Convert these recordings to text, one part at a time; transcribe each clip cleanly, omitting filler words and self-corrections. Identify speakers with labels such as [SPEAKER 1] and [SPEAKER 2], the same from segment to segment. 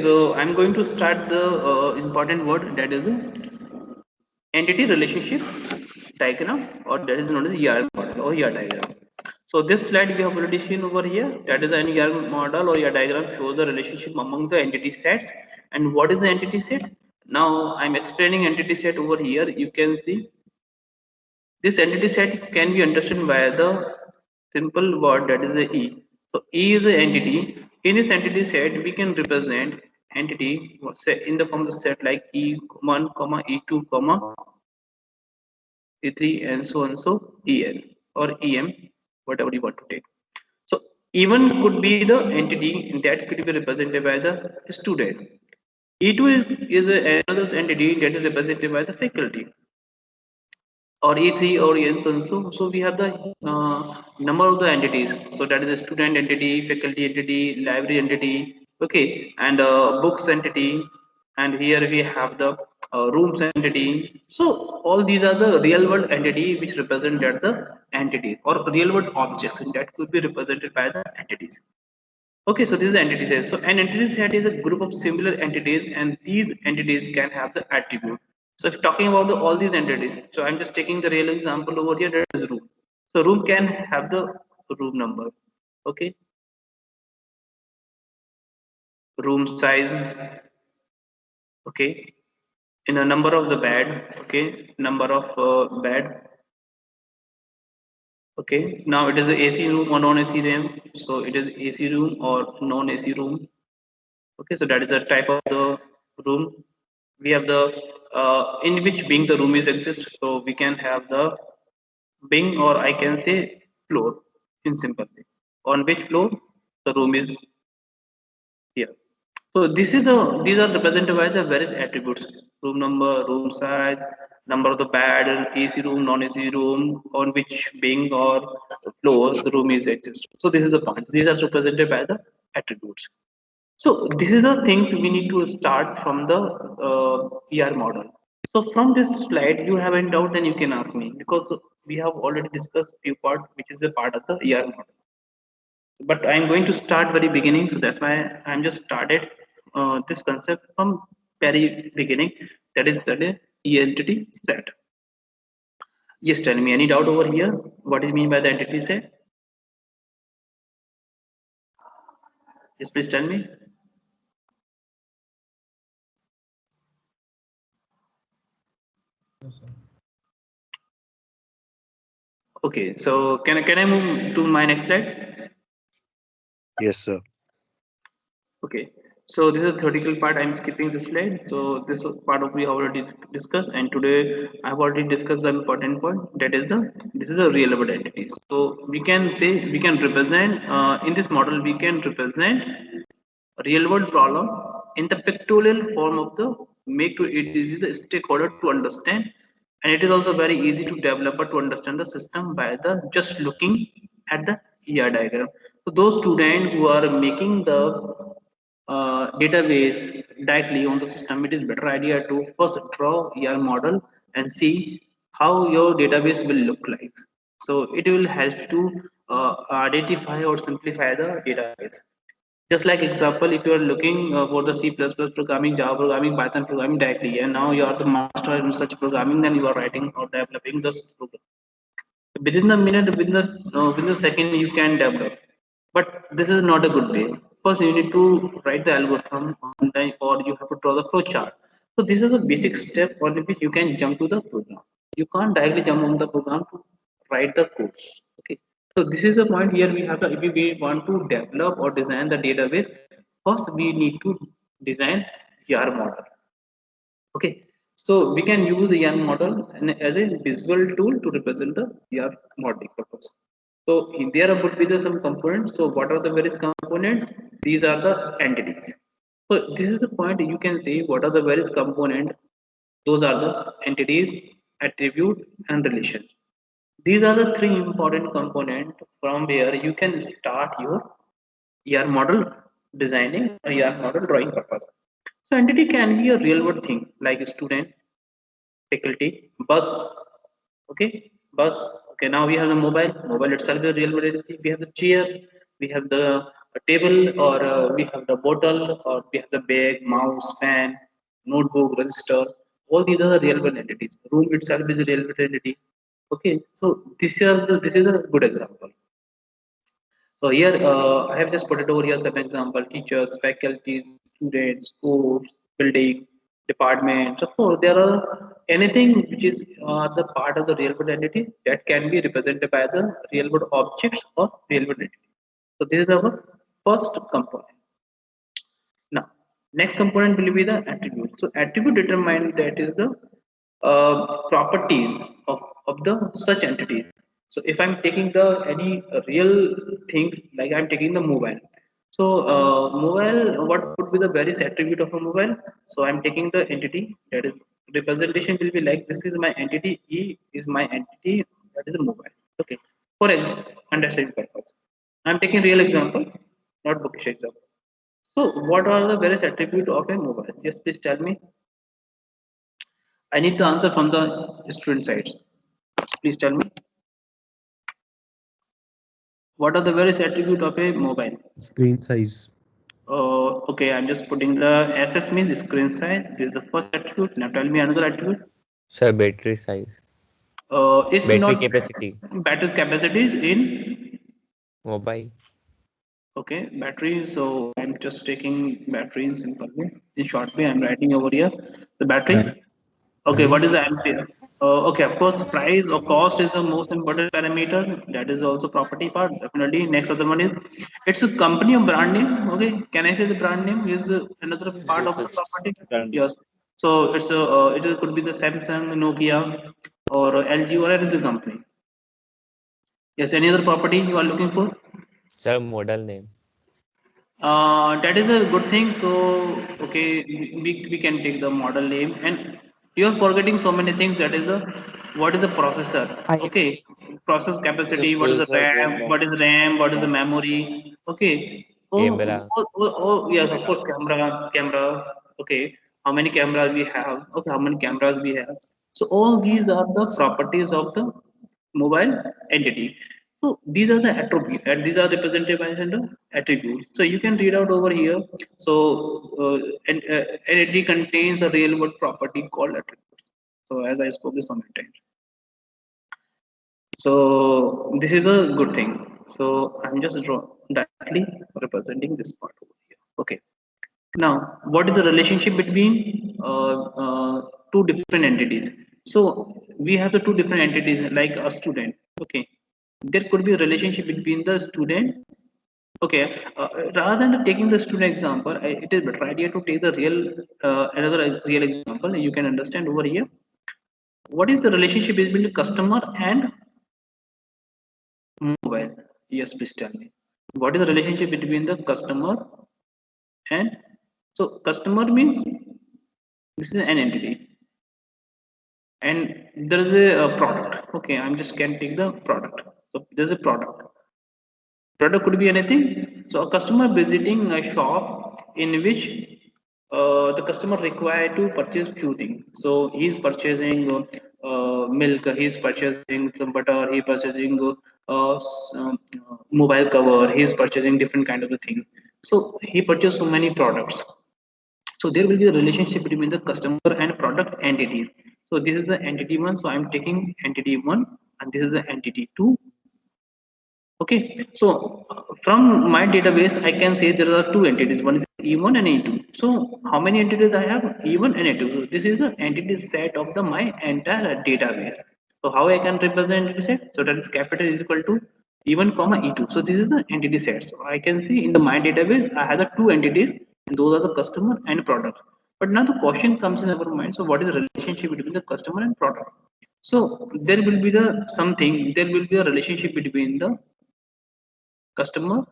[SPEAKER 1] so I'm going to start the important word, that is entity relationship diagram, or that is known as ER model or ER diagram. So this slide we have already seen over here, that is an ER model or ER diagram shows the relationship among the entity sets. And what is the entity set? Now I'm explaining entity set over here. You can see this entity set can be understood by the simple word, that is the E. So E is an entity. In this entity set, we can represent entity in the form of the set like E1, E2, E3, and so En or Em, whatever you want to take. So E1 could be the entity that could be represented by the student. E2 is another entity that is represented by the faculty, or E3 or En so we have the number of the entities. So that is a student entity, faculty entity, library entity, okay, and books entity, and here we have the rooms entity. So all these are the real world entity which represent that the entities or real world objects, and that could be represented by the entities. Okay, so this is entity set. So an entity set is a group of similar entities, and these entities can have the attribute. So if talking about all these entities, so I'm just taking the real example over here, that is room. So room can have the room number, okay, room size, okay, in a number of the bed, okay, number of bed, okay. Now it is a AC room or non-AC room. So it is AC room or non-AC room. Okay, so that is the type of the room. We have the in which being the room is exist. So we can have the being, or I can say floor in simple way. On which floor the room is here. So this is the these are represented by the various attributes: room number, room size, number of the bed, AC room, non-AC room, on which being or floor the room is exist. So this is the point. These are represented by the attributes. So this is the things we need to start from the ER model. So from this slide, you have any doubt, then you can ask me, because we have already discussed few part, which is the part of the ER model. But I'm going to start very beginning, so that's why I'm just started this concept from very beginning. That is the entity set. Yes, tell me any doubt over here. What is mean by the entity set? Yes, please tell me.
[SPEAKER 2] Yes, sir.
[SPEAKER 1] Okay, so can I move to my next slide?
[SPEAKER 3] Yes, sir.
[SPEAKER 1] Okay, so this is the theoretical part. I'm skipping this slide. So this is part of we already discussed, and today I've already discussed the important point. That is the this is a real world entity. So we can say we can represent in this model we can represent real world problem in the pictorial form of the make to it easy the stakeholder to understand, and it is also very easy to developer to understand the system by the just looking at the ER diagram. So those students who are making the database directly on the system, it is better idea to first draw your model and see how your database will look like. So it will help to identify or simplify the database. Just like example, if you are looking for the C++ programming, Java programming, Python programming directly, and now you are the master in such programming, then you are writing or developing this program. Within the minute, within the second, you can develop. But this is not a good way. First, you need to write the algorithm on time, or you have to draw the flow chart. So this is a basic step on which you can jump to the program. You can't directly jump on the program to write the codes. Okay. So this is the point here we have. If we want to develop or design the database, first we need to design your model. Okay, so we can use a YARN model as a visual tool to represent the YARN modeling purpose. So there would be the some components. So what are the various components? These are the entities. So this is the point you can say what are the various components. Those are the entities, attribute, and relations. These are the three important components from where you can start your ER model designing or ER model drawing purpose. So entity can be a real world thing like a student, faculty, bus. Okay, bus. Okay, now we have the mobile. Mobile itself is a real world entity. We have the chair. We have the a table, or we have the bottle, or we have the bag, mouse, pen, notebook, register. All these are the real world entities. Room itself is a real world entity. Okay, so this is a good example. So here I have just put it over here some example: teachers, faculties, students, schools, building, departments. Of course, there are anything which is the part of the real world entity that can be represented by the real world objects or real world entity. So this is our first component. Now, next component will be the attribute. So attribute determine that is the properties of the such entities. So if I'm taking the any real things, like I'm taking the mobile. So mobile, what would be the various attribute of a mobile? So I'm taking the entity, that is representation will be like this is my entity, E is my entity, that is a mobile. Okay. For understanding purpose. I'm taking real example, not bookish example. So, what are the various attributes of a mobile? Yes, please tell me. I need the answer from the student sides. Please tell me. What are the various attributes of a mobile?
[SPEAKER 3] Screen size.
[SPEAKER 1] Okay, I'm just putting the SS means screen size. This is the first attribute. Now tell me another attribute.
[SPEAKER 2] Sir, battery size,
[SPEAKER 1] It's
[SPEAKER 2] battery
[SPEAKER 1] not
[SPEAKER 2] capacity,
[SPEAKER 1] battery capacities in.
[SPEAKER 2] mobile,
[SPEAKER 1] Okay, battery. So I'm just taking battery in simple way. In short way, I'm writing over here the battery.
[SPEAKER 3] Price.
[SPEAKER 1] Okay, what is
[SPEAKER 3] Price.
[SPEAKER 1] the ampere? Okay, of course, price or cost is the most important parameter. That is also property part. Definitely. Next other one is it's a company or brand name. Okay, can I say the brand name is another part
[SPEAKER 2] yes,
[SPEAKER 1] of the
[SPEAKER 2] yes,
[SPEAKER 1] property?
[SPEAKER 2] brand
[SPEAKER 1] Yes. So it's a could be the Samsung, Nokia, or LG or any other company. Yes. Any other property you are looking for?
[SPEAKER 2] sir, model name,
[SPEAKER 1] That is a good thing. So, okay, we can take the model name, and you are forgetting so many things. That is a what is a processor? Okay, process
[SPEAKER 2] it's a
[SPEAKER 1] capacity. What is the
[SPEAKER 2] processor,
[SPEAKER 1] RAM?
[SPEAKER 2] RAM,
[SPEAKER 1] What is RAM? What is the
[SPEAKER 2] RAM,
[SPEAKER 1] memory? Okay.
[SPEAKER 2] camera,
[SPEAKER 1] Yes, of course, camera. Okay, how many cameras we have? Okay, how many cameras we have? So all these are the properties of the mobile entity. So these are the attributes, and these are represented by the attributes. So you can read out over here. So entity contains a real world property called attribute. So as I spoke this so many times. So this is a good thing. So I'm just directly representing this part over here. Okay. Now, what is the relationship between two different entities? So we have the two different entities like a student. Okay, there could be a relationship between the student. Okay, rather than taking the student example, it is better idea to take the real another real example. You can understand over here. What is the relationship between the customer and mobile? Yes, please tell me. What is the relationship between the customer and so customer means this is an entity and there is a product. Okay, I'm just can take the product. So there's a product could be anything. So a customer visiting a shop in which the customer required to purchase few things. So he's purchasing milk, he's purchasing some butter, he purchasing mobile cover, he's purchasing different kind of the thing. So he purchased so many products. So there will be a relationship between the customer and product entities. So this is the entity one. So I'm taking entity one, and this is the entity two. Okay. So from my database, I can say there are two entities. One is E1 and E2. So how many entities I have? E1 and E2. So this is the entity set of the my entire database. So how I can represent the set? So that is capital is equal to E1 comma E2. So this is the entity set. So I can see in the my database I have the two entities, and those are the customer and product. But now the question comes in our mind. So what is the relationship between the customer and product? So there will be the something. There will be a relationship between the customer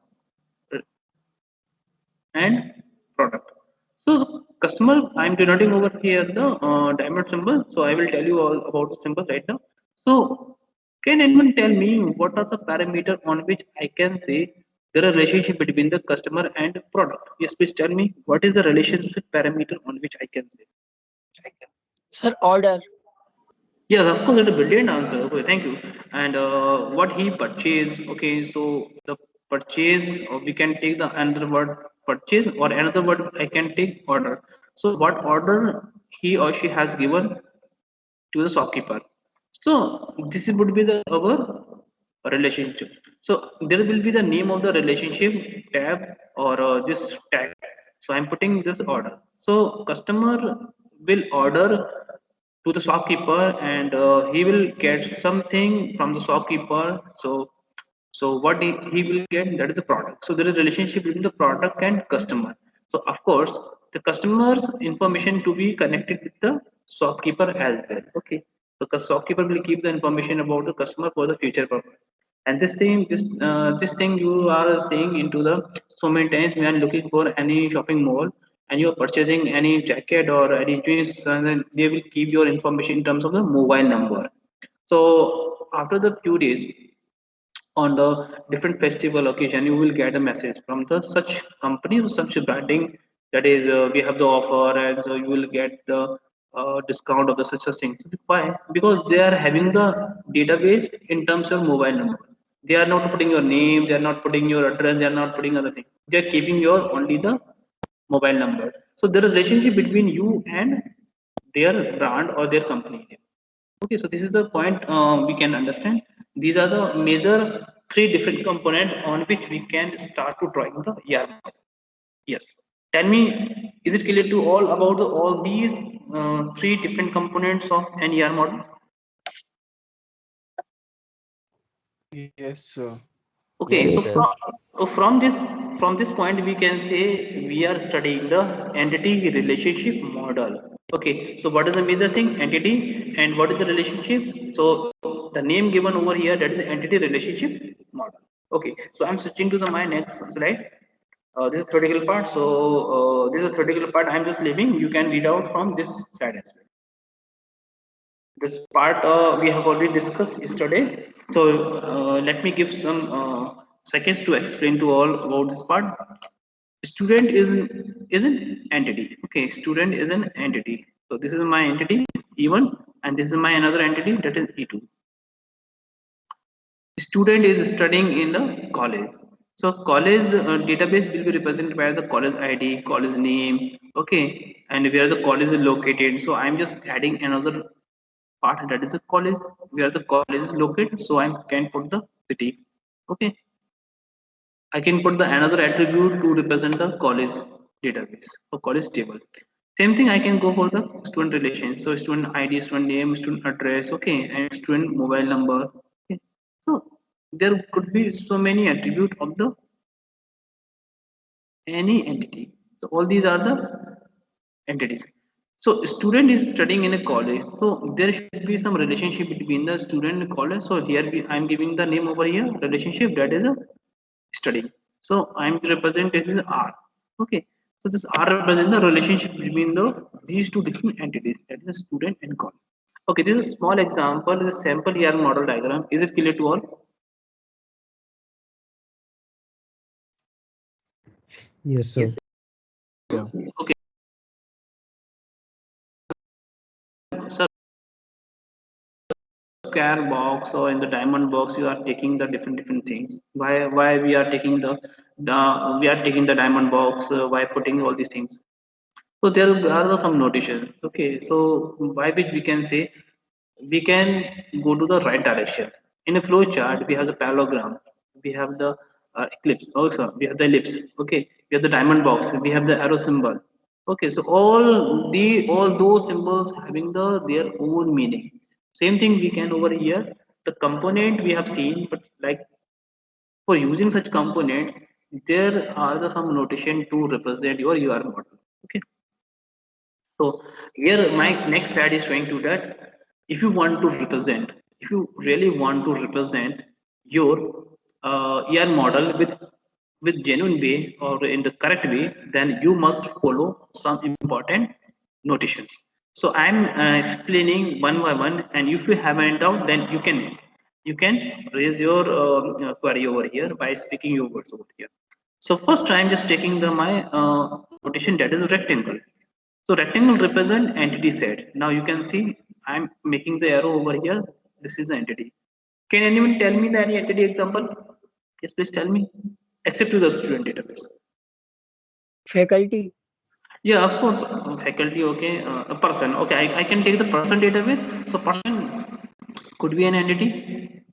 [SPEAKER 1] and product. So customer, I'm denoting over here the diamond symbol. So I will tell you all about the symbol right now. So can anyone tell me what are the parameter on which I can say there are relationship between the customer and product? Yes, please tell me what is the relationship parameter on which I can say.
[SPEAKER 4] Sir, order.
[SPEAKER 1] Yes, of course, it's a brilliant answer. Okay, thank you. And what he purchased. Okay, so the purchase, or we can take the another word purchase, or another word I can take order. So what order he or she has given to the shopkeeper. So this would be the our relationship. So there will be the name of the relationship tab, or this tag. So I'm putting this order. So customer will order to the shopkeeper, and he will get something from the shopkeeper. So what he will get, that is the product. So there is a relationship between the product and customer. So of course the customer's information to be connected with the shopkeeper as well. Okay, so the shopkeeper will keep the information about the customer for the future purpose. And this thing you are saying into the so many times we are looking for any shopping mall, and you are purchasing any jacket or any jeans, and then they will keep your information in terms of the mobile number. So after the few days, on the different festival occasion, you will get a message from the such company or such branding, that is we have the offer, and so you will get the discount of the such a thing. So why? Because they are having the database in terms of mobile number. They are not putting your name, they are not putting your address, they are not putting other things. They are keeping your only the mobile number. So there is a relationship between you and their brand or their company. Okay, so this is the point we can understand. These are the major three different components on which we can start to drawing the ER model. Yes. Tell me, is it clear to all about all these three different components of an ER model?
[SPEAKER 5] Yes, sir.
[SPEAKER 1] Okay,
[SPEAKER 2] Yes,
[SPEAKER 1] so
[SPEAKER 2] sir.
[SPEAKER 1] from this point we can say we are studying the entity relationship model. Okay, so what is the major thing? Entity, and what is the relationship? So the name given over here, that is the entity relationship model. Okay, so I'm switching to the my next slide. This is theoretical part. So this is theoretical part. I'm just leaving. You can read out from this slide as well. This part we have already discussed yesterday. So let me give some seconds to explain to all about this part. Student is an entity. Okay, student is an entity. So this is my entity E1, and this is my another entity, that is E2. Student is studying in the college. So college database will be represented by the college ID, college name, okay, and where the college is located. So I'm just adding another part, that is the college, where the college is located. So I can put the city, okay. I can put the another attribute to represent the college database or college table. Same thing I can go for the student relations. So student ID, student name, student address, okay, and student mobile number. Okay. So there could be so many attribute of the any entity. So all these are the entities. So student is studying in a college. So there should be some relationship between the student and college. So here I'm giving the name over here, relationship, that is a studying. So I'm represent this is R. Okay. So this R represents the relationship between these two different entities, that is a student and college. Okay, this is a small example, this is a sample ER model diagram. Is it clear to all?
[SPEAKER 2] Yes, sir.
[SPEAKER 4] Yes.
[SPEAKER 5] Yeah.
[SPEAKER 1] Okay. So square box or in the diamond box, you are taking the different things. Why we are taking the we are taking the diamond box, why putting all these things? So there are some notation. Okay, so by which we can say we can go to the right direction. In a flow chart, we have the parallelogram, we have the eclipse, also we have the ellipse. Okay, we have the diamond box, we have the arrow symbol. Okay, so all those symbols having their own meaning. Same thing we can over here. The component we have seen, but like for using such components, there are some notation to represent your UR model. Okay. So here my next slide is showing to that if you want to represent, if you really want to represent your ER model with genuine way or in the correct way, then you must follow some important notations. So I'm explaining one by one, and if you have any doubt, then you can raise your query over here by speaking your words over here. So first I'm just taking the my notation, that is rectangle. So rectangle represent entity set. Now you can see I'm making the arrow over here. This is the entity. Can anyone tell me the any entity example? Yes, please tell me. Except to the student database.
[SPEAKER 4] Faculty.
[SPEAKER 1] Yeah, of course, faculty, okay, a person, okay, I can take the person database. So person could be an entity.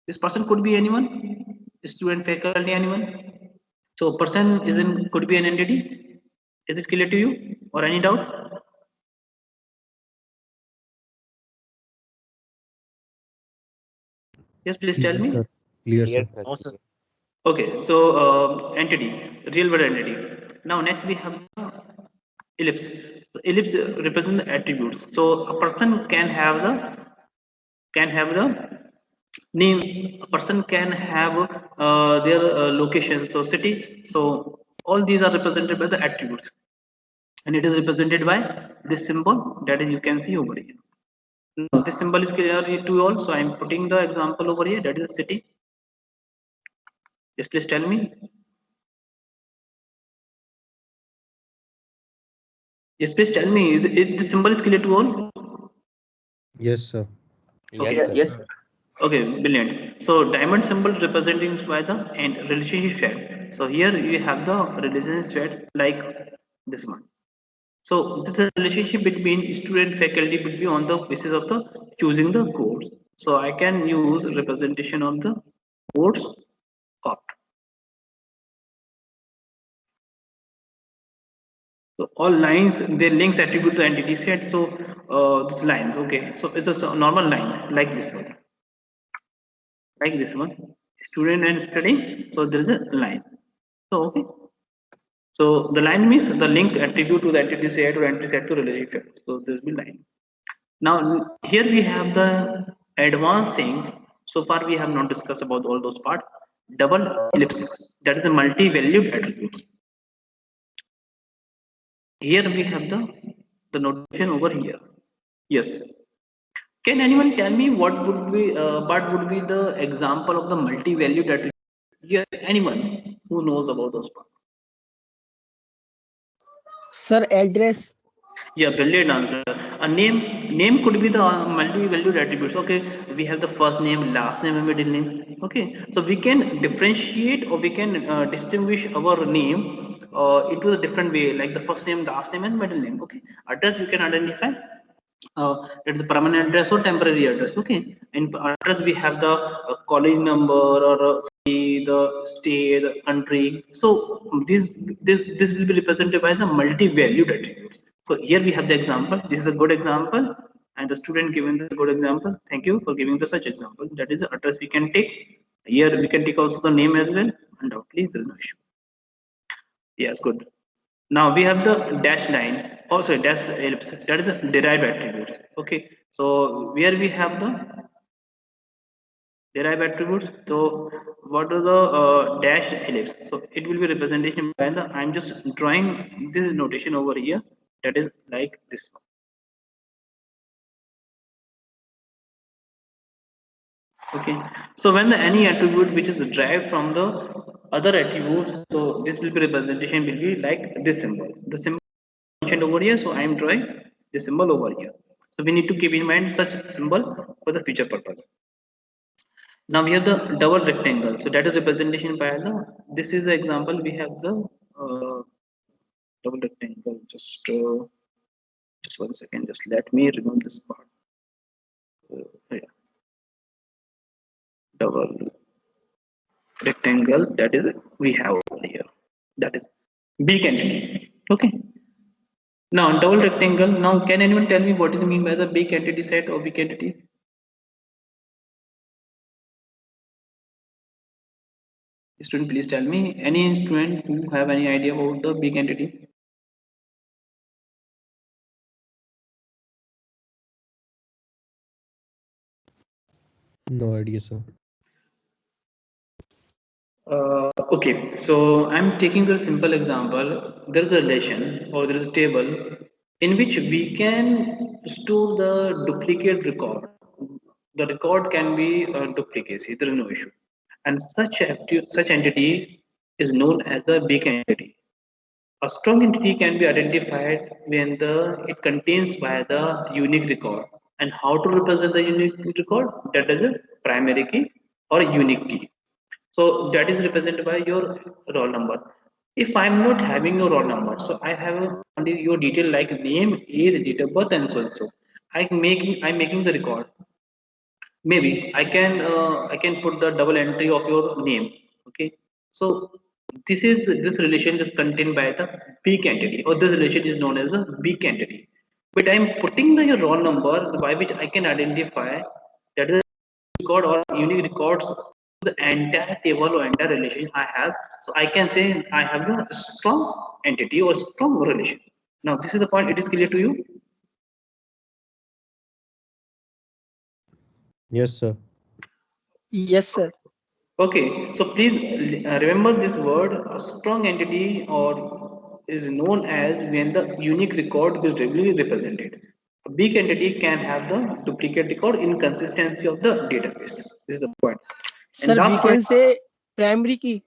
[SPEAKER 1] This person could be anyone, student, faculty, anyone. So person isn't could be an entity. Is it clear to you or any doubt? Yes, please tell
[SPEAKER 3] Clear,
[SPEAKER 1] me.
[SPEAKER 3] sir. Clear,
[SPEAKER 2] Clear,
[SPEAKER 3] sir.
[SPEAKER 2] sir.
[SPEAKER 5] No, sir.
[SPEAKER 1] Okay, so entity, real world entity. Now next we have the ellipse. So ellipse represent the attributes. So a person can have the name. A person can have their location. So city. So all these are represented by the attributes, and it is represented by this symbol that is you can see over here. Now this symbol is clear to you all. So I am putting the example over here. That is a city. Yes, please tell me. Yes, please tell me. Is it the symbol is clear to all?
[SPEAKER 3] Yes, sir.
[SPEAKER 2] Yes,
[SPEAKER 1] Okay.
[SPEAKER 2] sir.
[SPEAKER 4] Yes.
[SPEAKER 1] Okay, brilliant. So diamond symbol representing by the and relationship set. So here you have the relationship set like this one. So this is a relationship between student faculty would be on the basis of the choosing the course. So I can use representation of the course part. So all lines their links attribute to entity set. So this lines okay. So it's a normal line like this one. Like this one, student and studying. So there is a line. So okay, so the line means the link attribute to the entity set or entity set to relationship. So this will be line. Now here we have the advanced things. So far we have not discussed about all those parts. Double ellipse, that is a multi-valued attribute. Here we have the notation over here. Yes, can anyone tell me what would be the example of the multi-valued attribute? Yeah, anyone who knows about those parts?
[SPEAKER 4] Sir, address.
[SPEAKER 1] Yeah, brilliant answer. A name could be the multi-valued attributes. Okay, we have the first name, last name, and middle name. Okay, so we can differentiate or we can distinguish our name into a different way, like the first name, last name, and middle name. Okay, address we can identify. It's a permanent address or temporary address. Okay, in address we have the college number or city, the state, the country. So this will be represented by the multi-valued attributes. So here we have the example. This is a good example, and the student given the good example. Thank you for giving the such example. That is the address we can take. Here we can take also the name as well. Undoubtedly, there is no issue. Yes, good. Now we have the dash line, also dash ellipse, that is the derived attribute. Okay, so where we have the derived attributes. So what are the dash ellipse? So it will be representation by the, I'm just drawing this notation over here. That is like this one. Okay, so when the any attribute which is derived from the other attributes, so this will be representation will be like this symbol. The symbol mentioned over here, so I am drawing the symbol over here. So we need to keep in mind such symbol for the future purpose. Now we have the double rectangle. So that is representation by the. This is the example. We have the double rectangle. Just 1 second. Just let me remove this part. Yeah. Double rectangle. That is we have over here. That is big entity. Okay. Now double rectangle. Now can anyone tell me what is mean by the big entity set or big entity? Student, please tell me. Any student who have any idea about the big entity?
[SPEAKER 3] No idea, sir.
[SPEAKER 1] Okay, so I'm taking the simple example. There is a relation or there is a table in which we can store the duplicate record. The record can be a duplicacy, there is no issue. And such entity is known as a big entity. A strong entity can be identified when it contains by the unique record. And how to represent the unique record? That is a primary key or unique key. So that is represented by your roll number. If I'm not having your roll number, so I have only your detail like name, age, date of birth, and so and so. I'm making the record. Maybe I can put the double entry of your name. Okay, so this relation is contained by the big entity, or this relation is known as a big entity. But I'm putting the your roll number by which I can identify that is record or unique records the entire table or entire relation I have. So I can say I have a strong entity or strong relation. Now this is the point. It is clear to you?
[SPEAKER 3] Yes, sir.
[SPEAKER 4] Yes, sir.
[SPEAKER 1] Okay, so please remember this word. A strong entity or is known as when the unique record is regularly represented. A big entity can have the duplicate record inconsistency of the database. This is the point. And
[SPEAKER 4] Sir, we
[SPEAKER 1] last point,
[SPEAKER 4] can say primary key.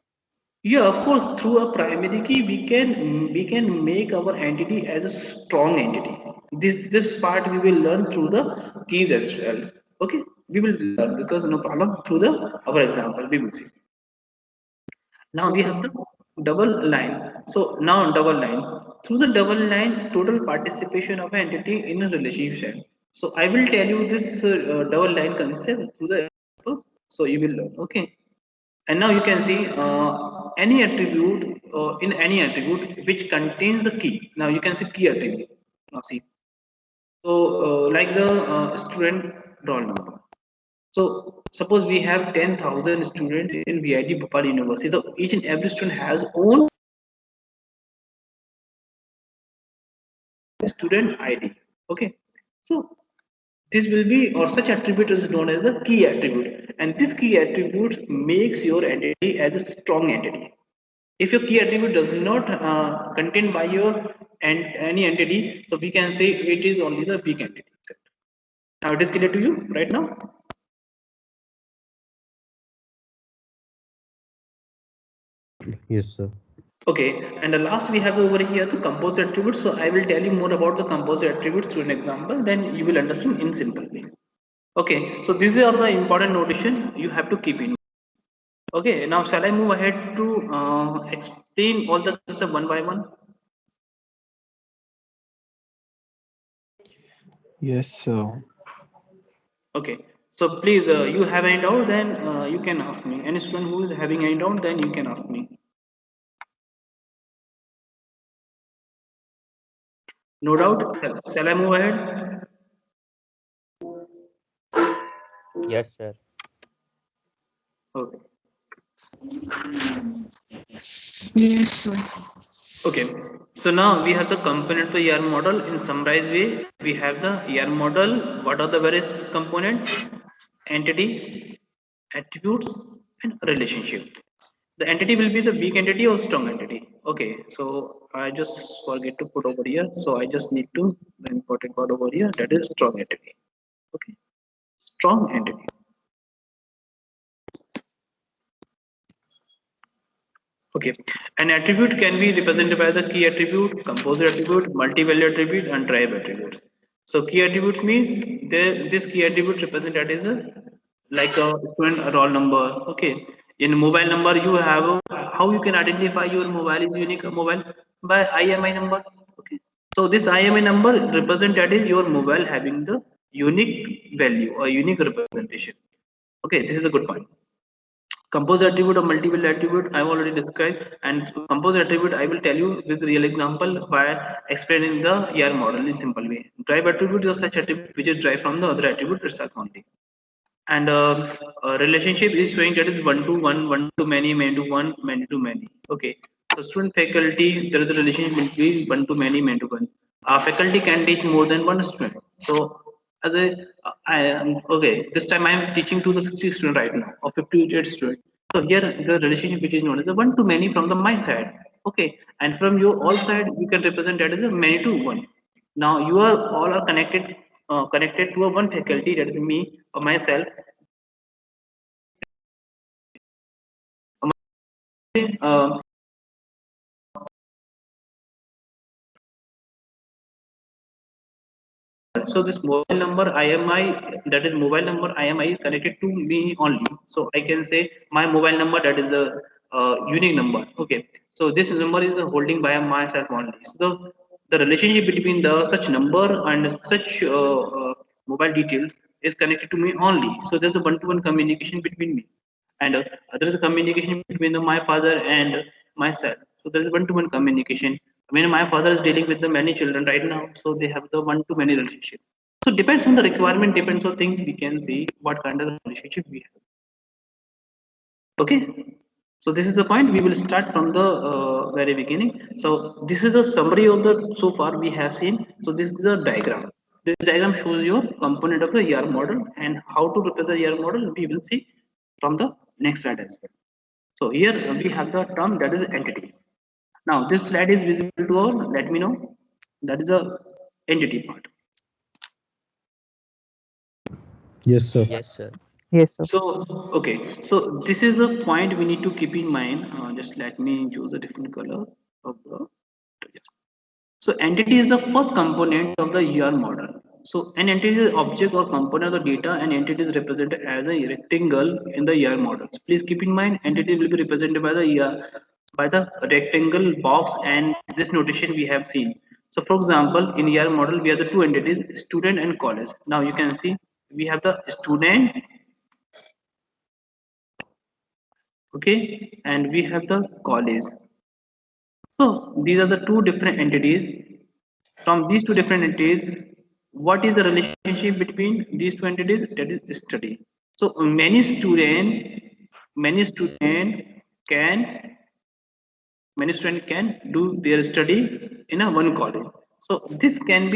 [SPEAKER 1] yeah, of course, through a primary key we can make our entity as a strong entity. This part we will learn through the keys as well. Okay, we will learn because no problem through the our example we will see. Now we
[SPEAKER 4] Okay,
[SPEAKER 1] have
[SPEAKER 4] sir.
[SPEAKER 1] the double line. So now double line. Through the double line, total participation of an entity in a relationship. So I will tell you this double line concept through the examples. So you will learn. Okay. And now you can see any attribute in any attribute which contains the key. Now you can see key attribute. Now see. So like the student roll number. So suppose we have 10,000 students in VIT Bhopal University. So each and every student has own student ID. Okay. So this will be or such attribute is known as the key attribute. And this key attribute makes your entity as a strong entity. If your key attribute does not contain by your and any entity, so we can say it is only the weak entity. Now it is clear to you right now?
[SPEAKER 3] Yes, sir.
[SPEAKER 1] Okay, and the last we have over here the composite attributes. So I will tell you more about the composite attributes through an example, then you will understand in simple way. Okay, so these are the important notation you have to keep in. Okay, now shall I move ahead to explain all the concept one by one?
[SPEAKER 5] Yes, sir.
[SPEAKER 1] Okay, so please, you have any doubt, then you can ask me. Any student who is having any doubt, then you can ask me. No doubt. Shall I move ahead?
[SPEAKER 2] Yes, sir.
[SPEAKER 1] Okay.
[SPEAKER 4] Yes, sir.
[SPEAKER 1] Okay. So now we have the component for ER model in summarized way. We have the ER model. What are the various components? Entity, attributes, and relationship. The entity will be the weak entity or strong entity. Okay. So I just forget to put over here. So I just need to the important word over here. That is strong entity. Okay. Strong entity. Okay, an attribute can be represented by the key attribute, composite attribute, multi-value attribute, and tribe attribute. So key attributes means this key attribute represented is like a student roll number. Okay, in mobile number you have how you can identify your mobile is unique mobile by IMI number. Okay, so this IMI number represented is your mobile having the unique value or unique representation. Okay, this is a good point. Compose attribute or multiple attribute I've already described, and compose attribute I will tell you with real example by explaining the ER model in simple way. Drive attribute is such attribute which is derived from the other attribute itself only. And relationship is showing that is one to one, one to many to one, many to many. Okay, so student faculty, there is a relationship between one to many to one. Faculty can teach more than one student. So as a I am okay, this time I am teaching to the 60 student right now or 58 student. So here the relationship which is known as the one to many from the my side. Okay, and from your all side you can represent that as a many to one. Now you are all are connected to a one faculty, that is me or myself. Uh, So this mobile number IMI, that is mobile number IMI, is connected to me only. So I can say my mobile number, that is a unique number. Okay. So this number is holding by myself only. So the relationship between the such number and such mobile details is connected to me only. So there's a one-to-one communication between me, and there is a communication between my father and myself. So there is one-to-one communication. When my father is dealing with the many children right now, so they have the one-to-many relationship. So depends on the requirement, depends on things, we can see what kind of relationship we have. Okay, so this is the point. We will start from the very beginning. So this is a summary of the so far we have seen. So this is a diagram. This diagram shows your component of the ER model, and how to represent ER model we will see from the next slide as well. So here we have the term that is entity. Now this slide is visible to all. Let me know. That is a entity part.
[SPEAKER 3] Yes, sir.
[SPEAKER 2] Yes, sir.
[SPEAKER 4] Yes, sir.
[SPEAKER 1] So, okay, so this is a point we need to keep in mind. Just let me choose a different color of the. Yes. So, entity is the first component of the ER model. So, an entity is an object or component of the data, and entity is represented as a rectangle in the ER model. So please keep in mind, entity will be represented by the by the rectangle box, and this notation we have seen. So, for example, in ER model, we have the two entities, student and college. Now, you can see we have the student, okay, and we have the college. So these are the two different entities. From these two different entities, what is the relationship between these two entities? That is study. So can many student can do their study in a one college. So this can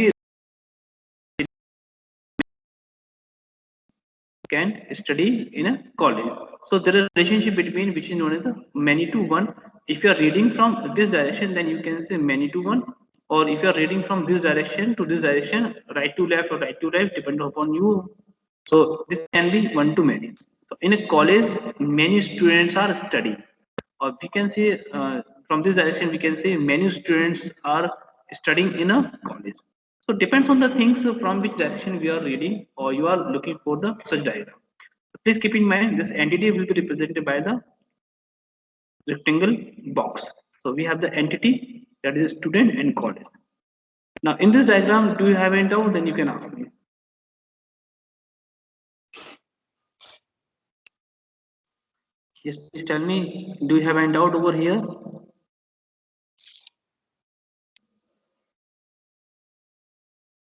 [SPEAKER 1] study in a college. So there is a relationship between which is known as the many to one. If you are reading from this direction, then you can say many to one. Or if you are reading from this direction to this direction, right to left or right to left, depending upon you. So this can be one to many. So in a college, many students are studying. Or we can say from this direction, we can say many students are studying in a college. So depends on the things from which direction we are reading or you are looking for the such diagram. So please keep in mind this entity will be represented by the rectangle box. So we have the entity that is student and college. Now in this diagram, do you have any doubt? Then you can ask me. Yes, please tell me. Do you have any doubt over here?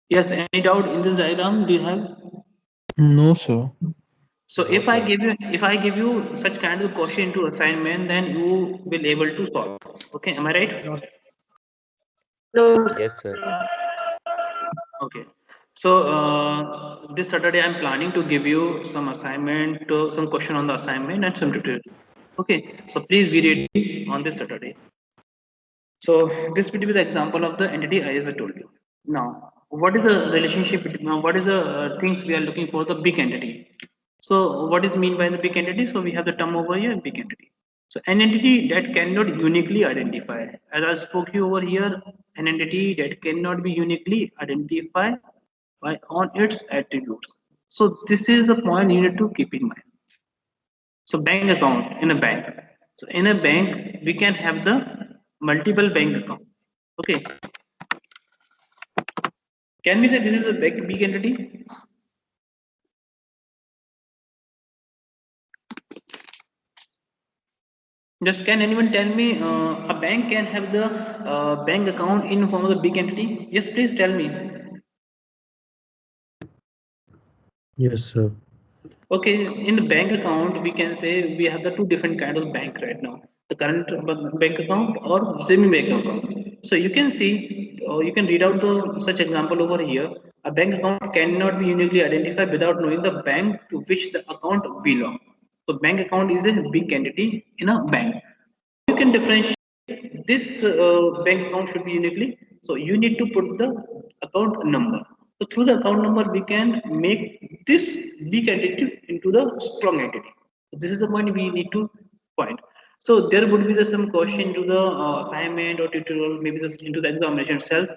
[SPEAKER 1] Yes, any doubt in this diagram? Do you have?
[SPEAKER 5] No, sir.
[SPEAKER 1] So
[SPEAKER 2] No, sir.
[SPEAKER 1] if I give you such kind of question to assignment, then you will able to solve. Okay, am I right?
[SPEAKER 2] Yes, sir.
[SPEAKER 1] Okay. So this Saturday I'm planning to give you some assignment, some question on the assignment and some tutorial. Okay. So please be ready on this Saturday. So this will be the example of the entity as I told you. Now, what is the relationship between, what is the things we are looking for the big entity? So what is mean by the big entity? So we have the term over here, big entity. So an entity that cannot uniquely identify. As I spoke you over here, an entity that cannot be uniquely identified by on its attributes. So this is the point you need to keep in mind. So bank account in a bank. So in a bank, we can have the multiple bank account. Okay. Can we say this is a big entity? Just can anyone tell me a bank can have the bank account in form of the big entity? Yes, please tell me.
[SPEAKER 3] Yes, sir.
[SPEAKER 1] Okay, in the bank account, we can say we have the two different kind of bank right now. The current bank account or semi bank account. So you can see, or you can read out the such example over here. A bank account cannot be uniquely identified without knowing the bank to which the account belongs. So bank account is a big entity in a bank. You can differentiate this bank account should be uniquely, so you need to put the account number. So through the account number we can make this weak entity into the strong entity. So this is the point we need to find. So there would be some question to the assignment or tutorial, maybe this into the examination itself.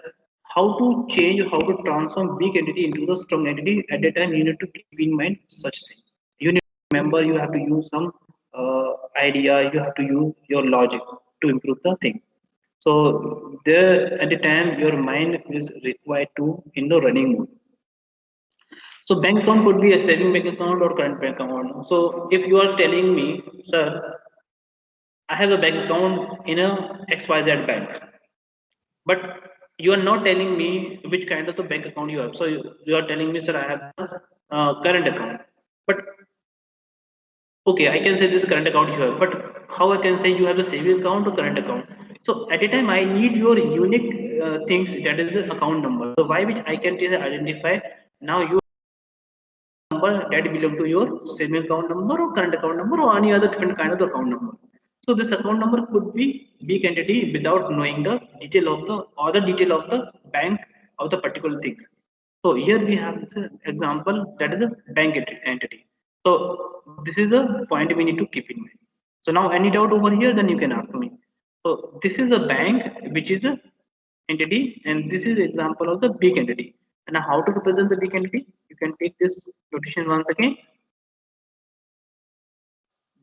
[SPEAKER 1] how to change, how to transform weak entity into the strong entity. At that time, you need to keep in mind such thing. You need to remember, you have to use some idea, you have to use your logic to improve the thing. So there at the time your mind is required to in the running mode. So bank account could be a saving bank account or current bank account. So if you are telling me, sir, I have a bank account in a XYZ bank, but you are not telling me which kind of the bank account you have. So you are telling me, sir, I have a current account. But okay, I can say this current account you have, but how I can say you have a saving account or current account? So at a time I need your unique things, that is the account number. So why which I can identify now you number that belong to your saving account number or current account number or any other different kind of the account number. So this account number could be big entity without knowing the detail of the other detail of the bank of the particular things. So here we have the example that is a bank entity. So this is a point we need to keep in mind. So now any doubt over here, then you can ask me. So this is a bank which is a entity, and this is example of the big entity. And how to represent the big entity? You can take this notation once again.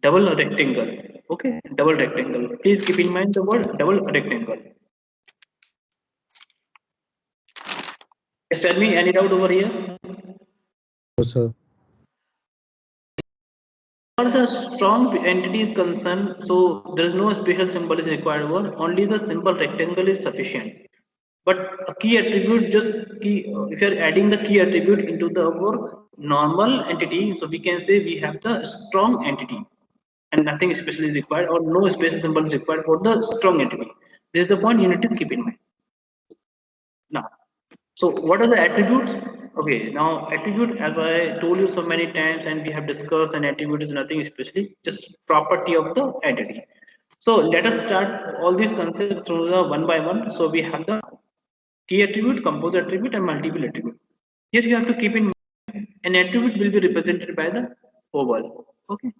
[SPEAKER 1] Double rectangle. Okay, double rectangle. Please keep in mind the word double rectangle. Just tell me any doubt over here.
[SPEAKER 3] No, sir.
[SPEAKER 1] For the strong entity is concerned, so there is no special symbol is required over. Only the simple rectangle is sufficient. But a key attribute, just key, if you are adding the key attribute into the our normal entity, so we can say we have the strong entity, and nothing special is required, or no special symbol is required for the strong entity. This is the point you need to keep in mind. Now, so what are the attributes? Okay, now attribute, as I told you so many times, and we have discussed, an attribute is nothing especially, just property of the entity. So let us start all these concepts through the one by one. So we have the key attribute, composite attribute, and multiple attribute. Here you have to keep in mind an attribute will be represented by the oval. Okay.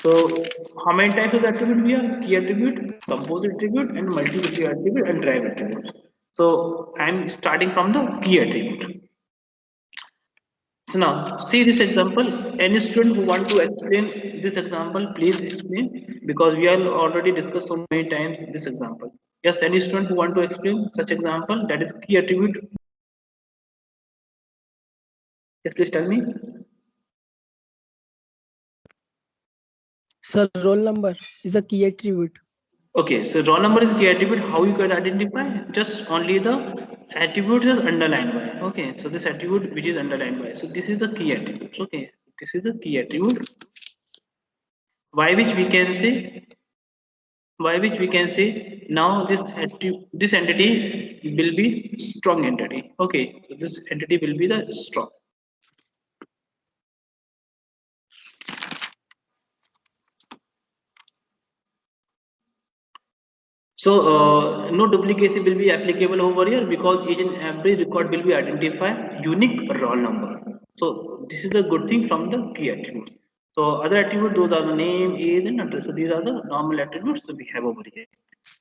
[SPEAKER 1] So how many types of attribute we have? Key attribute, composite attribute, and multiple attribute and drive attribute. So I'm starting from the key attribute. So now see this example. Any student who want to explain this example, please explain, because we have already discussed so many times this example. Yes, any student who want to explain such example, that is key attribute. Yes, please tell me.
[SPEAKER 4] Sir, roll number is a key attribute.
[SPEAKER 1] Okay, so raw number is key attribute. How you can identify? Just only the attribute is underlined by. Okay, so this attribute which is underlined by. So this is the key attribute. Okay, so this is the key attribute. Why which we can say? Why which we can say now this entity will be strong entity. Okay, so this entity will be the strong. So no duplicacy will be applicable over here, because each and every record will be identified unique roll number. So this is a good thing from the key attributes. So other attributes, those are the name, age, and address. So these are the normal attributes that we have over here.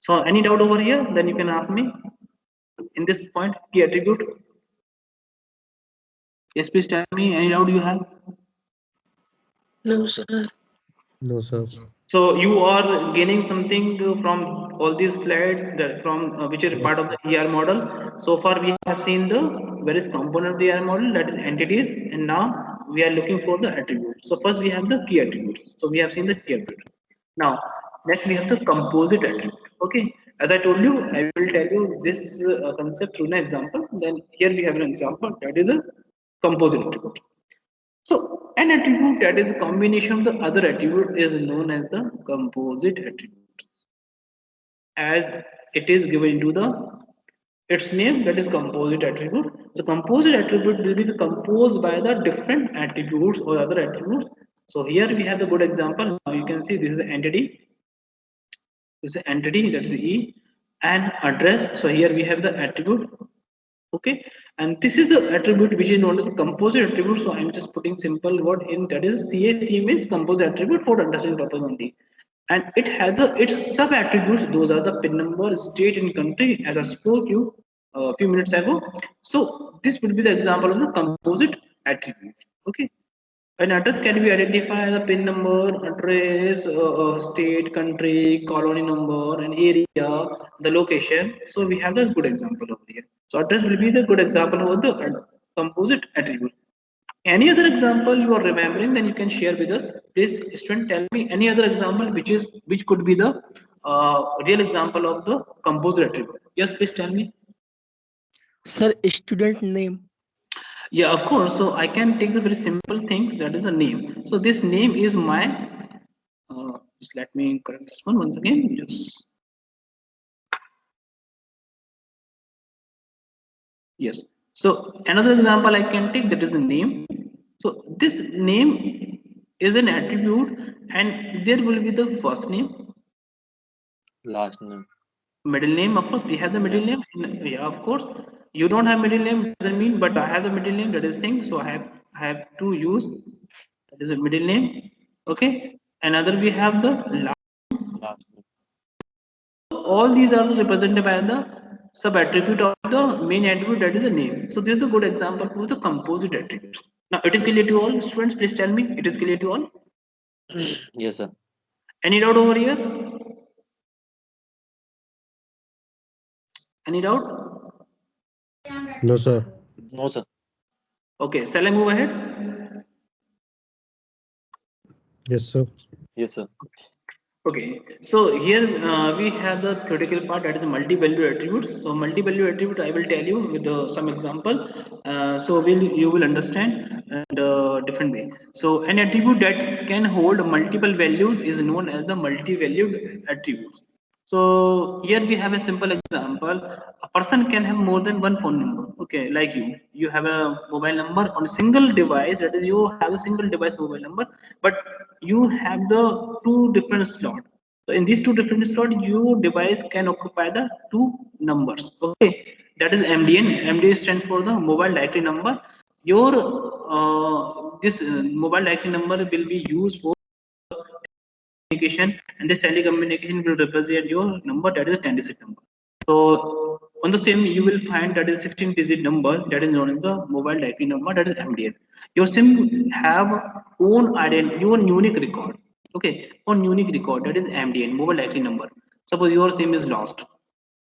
[SPEAKER 1] So any doubt over here, then you can ask me in this point, key attribute. Yes, please tell me any doubt you have.
[SPEAKER 4] No, sir.
[SPEAKER 3] No, sir.
[SPEAKER 1] So you are gaining something from all these slides, that from which are part
[SPEAKER 3] Yes,
[SPEAKER 1] of the ER model. So far we have seen the various component of the ER model, that is entities, and now we are looking for the attributes. So first we have the key attributes. So we have seen the key attribute. Now next we have the composite attribute. Okay, as I told you, I will tell you this concept through an example. Then here we have an example, that is a composite attribute. So an attribute that is a combination of the other attribute is known as the composite attribute, as it is given into the its name, that is composite attribute. So composite attribute will be the composed by the different attributes or other attributes. So here we have the good example. Now you can see this is the entity. This is the entity, that is E, and address. So here we have the attribute. Okay, and this is the attribute which is known as composite attribute. So I'm just putting simple word in, that is CACM is composite attribute for understanding purpose only. and it has its sub attributes. Those are the pin number, state, and country, as I spoke you a few minutes ago. So this would be the example of the composite attribute. Okay. An address can be identified as a PIN number, address, state, country, colony number, and area, the location. So we have the good example over here. So address will be the good example of the composite attribute. Any other example you are remembering, then you can share with us. Please, student, tell me any other example which could be the real example of the composite attribute. Yes, please tell me.
[SPEAKER 4] Sir, student name.
[SPEAKER 1] Yeah, of course. So I can take the very simple things, that is a name. So this name is my, just let me correct this one once again. Just, yes. So another example I can take, that is a name. So this name is an attribute, and there will be the first name,
[SPEAKER 2] Last name.
[SPEAKER 1] middle name. Of course, we have the middle
[SPEAKER 2] Yeah.
[SPEAKER 1] name. Yeah, of course. You don't have middle name doesn't mean, but I have the middle name, that is Singh. So I have to use, that is a middle name. Okay. Another, we have the last.
[SPEAKER 2] Last name.
[SPEAKER 1] All these are represented by the sub attribute of the main attribute, that is the name. So this is a good example for the composite attributes. Now it is clear to all students. Please tell me, it is clear to all.
[SPEAKER 2] Yes, sir.
[SPEAKER 1] Any doubt over here? Any doubt?
[SPEAKER 3] No, sir.
[SPEAKER 2] No, sir.
[SPEAKER 1] Okay, shall I move ahead?
[SPEAKER 3] Yes, sir.
[SPEAKER 2] Yes, sir.
[SPEAKER 1] Okay, so here we have the critical part, that is the multi-value attributes. So multi-value attribute, I will tell you with some example. So you will understand in a different way. So an attribute that can hold multiple values is known as the multi-valued attributes. So here we have a simple example. A person can have more than one phone number. Okay, like you have a mobile number on a single device. That is, you have a single device mobile number, but you have the two different slots. So in these two different slots, your device can occupy the two numbers. Okay, that is MDN. MDN stands for the mobile directory number. Your this mobile directory number will be used for communication, and this telecommunication will represent your number, that is a 10-digit number. So on the same, you will find that is 16-digit number, that is known as the mobile directory number, that is MDN. Your SIM have own identity, your unique record. Okay, on unique record, that is MDN, mobile directory number. Suppose your SIM is lost,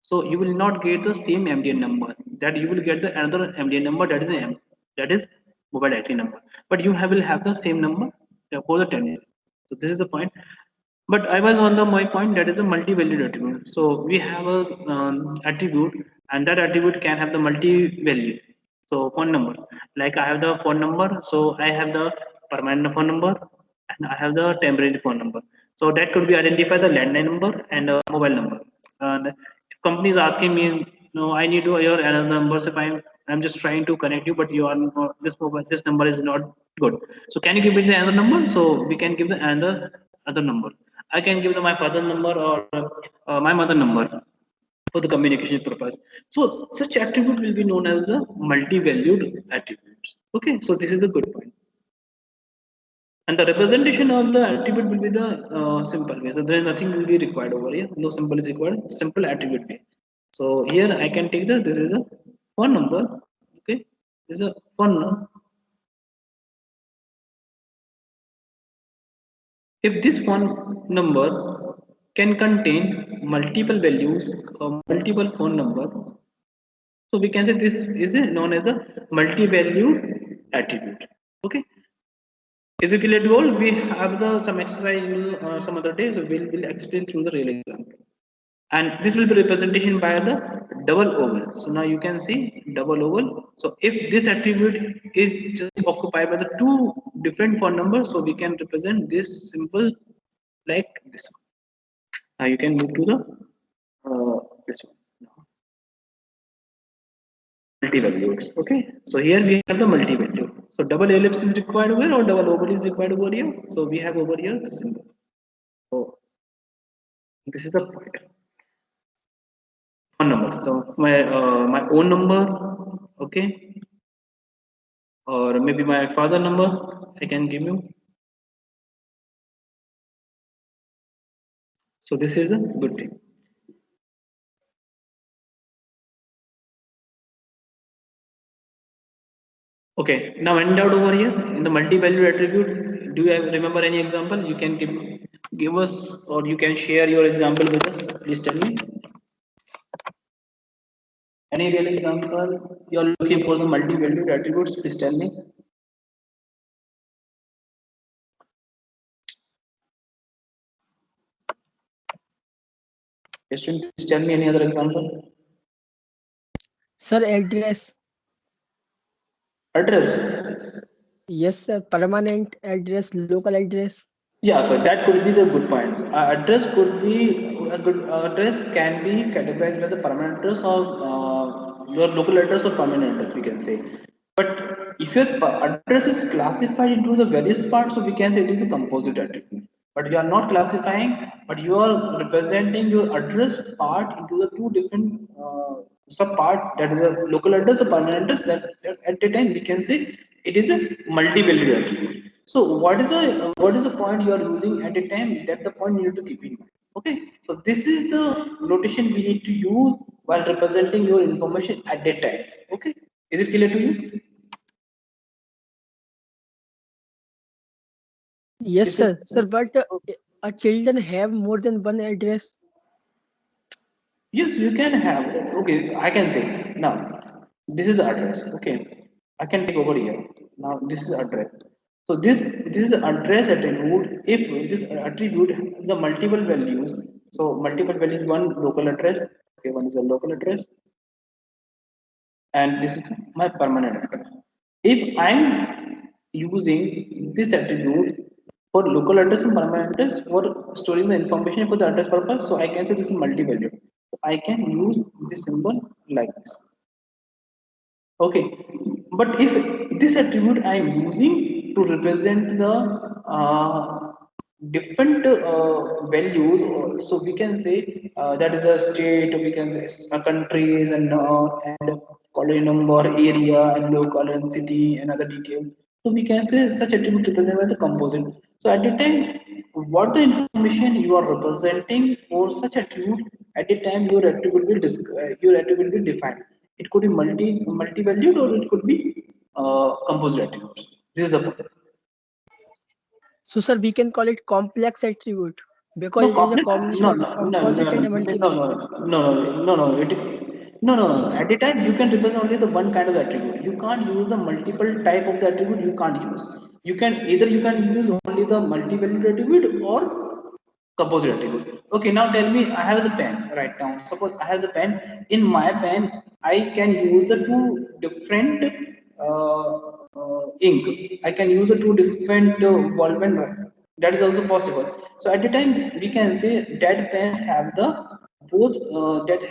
[SPEAKER 1] so you will not get the same MDN number. That you will get the another MDN number, that is that is mobile directory number. But you will have the same number for the 10 days. So this is the point. But I was on the my point, that is a multi-valued attribute. So we have a attribute, and that attribute can have the multi-value. So phone number, like I have the phone number, so I have the permanent phone number, and I have the temporary phone number. So that could be identify the landline number and mobile number. And if company is asking me, no, I need to your another number. So if I'm just trying to connect you, but you are not, this number is not good. So can you give me the another number? So we can give the another other number. I can give them my father number or my mother number for the communication purpose. So such attribute will be known as the multi-valued attributes. Okay, so this is a good point. And the representation of the attribute will be the simple way. So there is nothing will be required over here. No symbol is required. Simple attribute way. So here I can take this is a phone number. Okay, this is a phone number. If this phone number can contain multiple values or multiple phone number, so we can say this is known as the multi-value attribute. Okay, is it clear to all? We have the some exercise some other day, so we'll explain through the real example. And this will be representation by the double oval. So now you can see double oval. So if this attribute is just occupied by the two different phone numbers, so we can represent this symbol like this one. Now you can move to the this one, multi-values. Okay, so here we have the multi-value. So double ellipse is required over, or double oval is required over here. So we have over here the symbol. So this is the point. Phone number. So my own number, okay, or maybe my father number, I can give you. So this is a good thing. Okay, now end out over here in the multi-value attribute. Do you remember any example? You can give us, or you can share your example with us. Please tell me. Any real example you are looking for the multi-value attributes? Please tell me. Question. Please tell me any other example.
[SPEAKER 4] Sir, address.
[SPEAKER 1] Address.
[SPEAKER 4] Yes, sir. Permanent address, local address.
[SPEAKER 1] Yeah, so that could be the good point. Address could be a good address can be categorized by the permanent address or your local address or permanent address, we can say. But if your address is classified into the various parts, so we can say it is a composite attribute. But you are not classifying, but you are representing your address part into the two different sub part, that is a local address or permanent address. That at the time we can say it is a multi-value attribute. So what is the point you are using at a time? That the point you need to keep in mind. Okay, so this is the notation we need to use while representing your information at that time. Okay, is it clear to you?
[SPEAKER 4] Yes,
[SPEAKER 1] This is
[SPEAKER 4] sir. Sir, but a children have more than one address.
[SPEAKER 1] yes, you can have. Okay, I can say now. This is the address. Okay, I can take over here. Now this is address. So this is the address attribute. If this attribute has the multiple values, so multiple values, one local address. Okay, one is a local address, and this is my permanent address. If I'm using this attribute for local address and permanent address for storing the information for the address purpose, so I can say this is multi-value. So I can use this symbol like this. Okay, but if this attribute I am using to represent the different values, so we can say that is a state, we can say countries and colony number, area, and local and city and other details. So we can say such attribute represented by the composite. So at the time, what the information you are representing for such attribute at the time your attribute will be defined. It could be multi-valued or it could be composite attribute. This is the point.
[SPEAKER 4] So, sir, we can call it complex attribute because
[SPEAKER 1] No,
[SPEAKER 4] it is a
[SPEAKER 1] complex.
[SPEAKER 4] combination
[SPEAKER 1] No,
[SPEAKER 4] of
[SPEAKER 1] no, no, no,
[SPEAKER 4] composite and a
[SPEAKER 1] no,
[SPEAKER 4] multi-value.
[SPEAKER 1] no. No, no, no. At the time, you can represent only the one kind of attribute. You can't use the multiple type of the attribute. You can't use. You can use only the multi-value attribute or composite attribute. Okay, now tell me, I have the pen right now. Suppose I have the pen. In my pen, I can use the two different ink. I can use the two different ball pen. That is also possible. So at the time, we can say that pen have the both that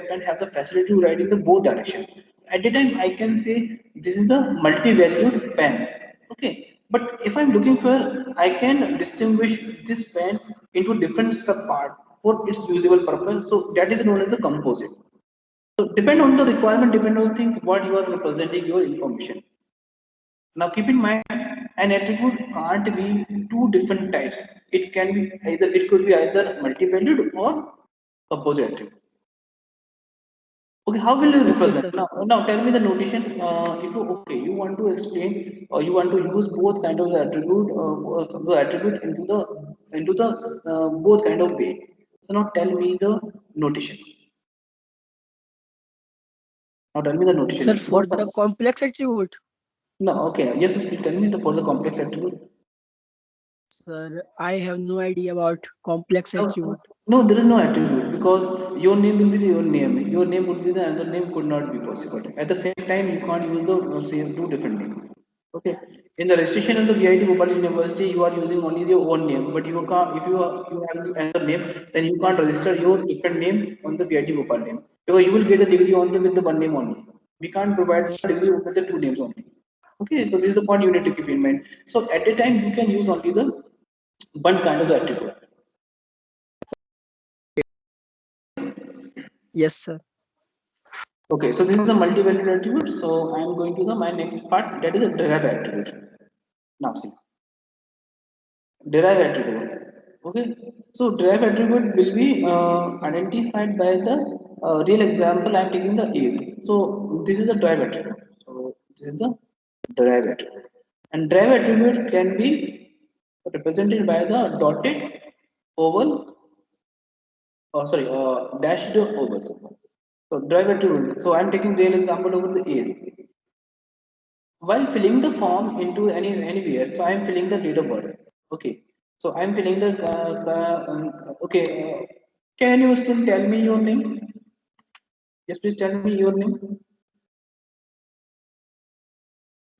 [SPEAKER 1] pen have the facility to write in the both direction. At the time, I can say this is the multi-valued pen. Okay, but if I'm looking for, I can distinguish this pen into different subpart for its usable purpose. So that is known as the composite. So depend on the requirement, depend on things what you are representing your information. Now keep in mind, an attribute can't be two different types. It could be either multi-valued or composite attribute. Okay, how will you
[SPEAKER 4] Okay,
[SPEAKER 1] represent?
[SPEAKER 4] sir.
[SPEAKER 1] Now tell me the notation. If you want to explain or you want to use both kind of the attribute into the both kind of way. So now tell me the notation. Now tell me the
[SPEAKER 4] Sir,
[SPEAKER 1] notation.
[SPEAKER 4] for the complex attribute,
[SPEAKER 1] No, okay. Yes, please tell me for the complex attribute.
[SPEAKER 4] sir, I have no idea about complex
[SPEAKER 1] No,
[SPEAKER 4] attribute.
[SPEAKER 1] no, there is no attribute because your name will be your name. Your name would be the another name could not be possible. At the same time, you can't use the same two different names. Okay. In the registration of the VIT Bhopal University, you are using only your own name, but you can't. If you have another name, then you can't register your different name on the VIT Bhopal name because you will get the degree on the with the one name only. We can't provide the degree with the two names only. Okay, so this is the point you need to keep in mind. So at a time, you can use only the one kind of the attribute.
[SPEAKER 4] Yes, sir.
[SPEAKER 1] Okay, so this is a multi-valued attribute. So I am going to the my next part, that is a derived attribute. Now see, derived attribute. Okay, so drive attribute will be identified by the real example. I'm taking the age. So this is the drive attribute. So this is the drive attribute, and drive attribute can be represented by the dotted oval, sorry, dashed oval. So drive attribute. So I'm taking real example over the age. While filling the form into anywhere, so I'm filling the date of birth. Okay, so I'm filling the okay, can you still tell me your name? Yes, please tell me your name.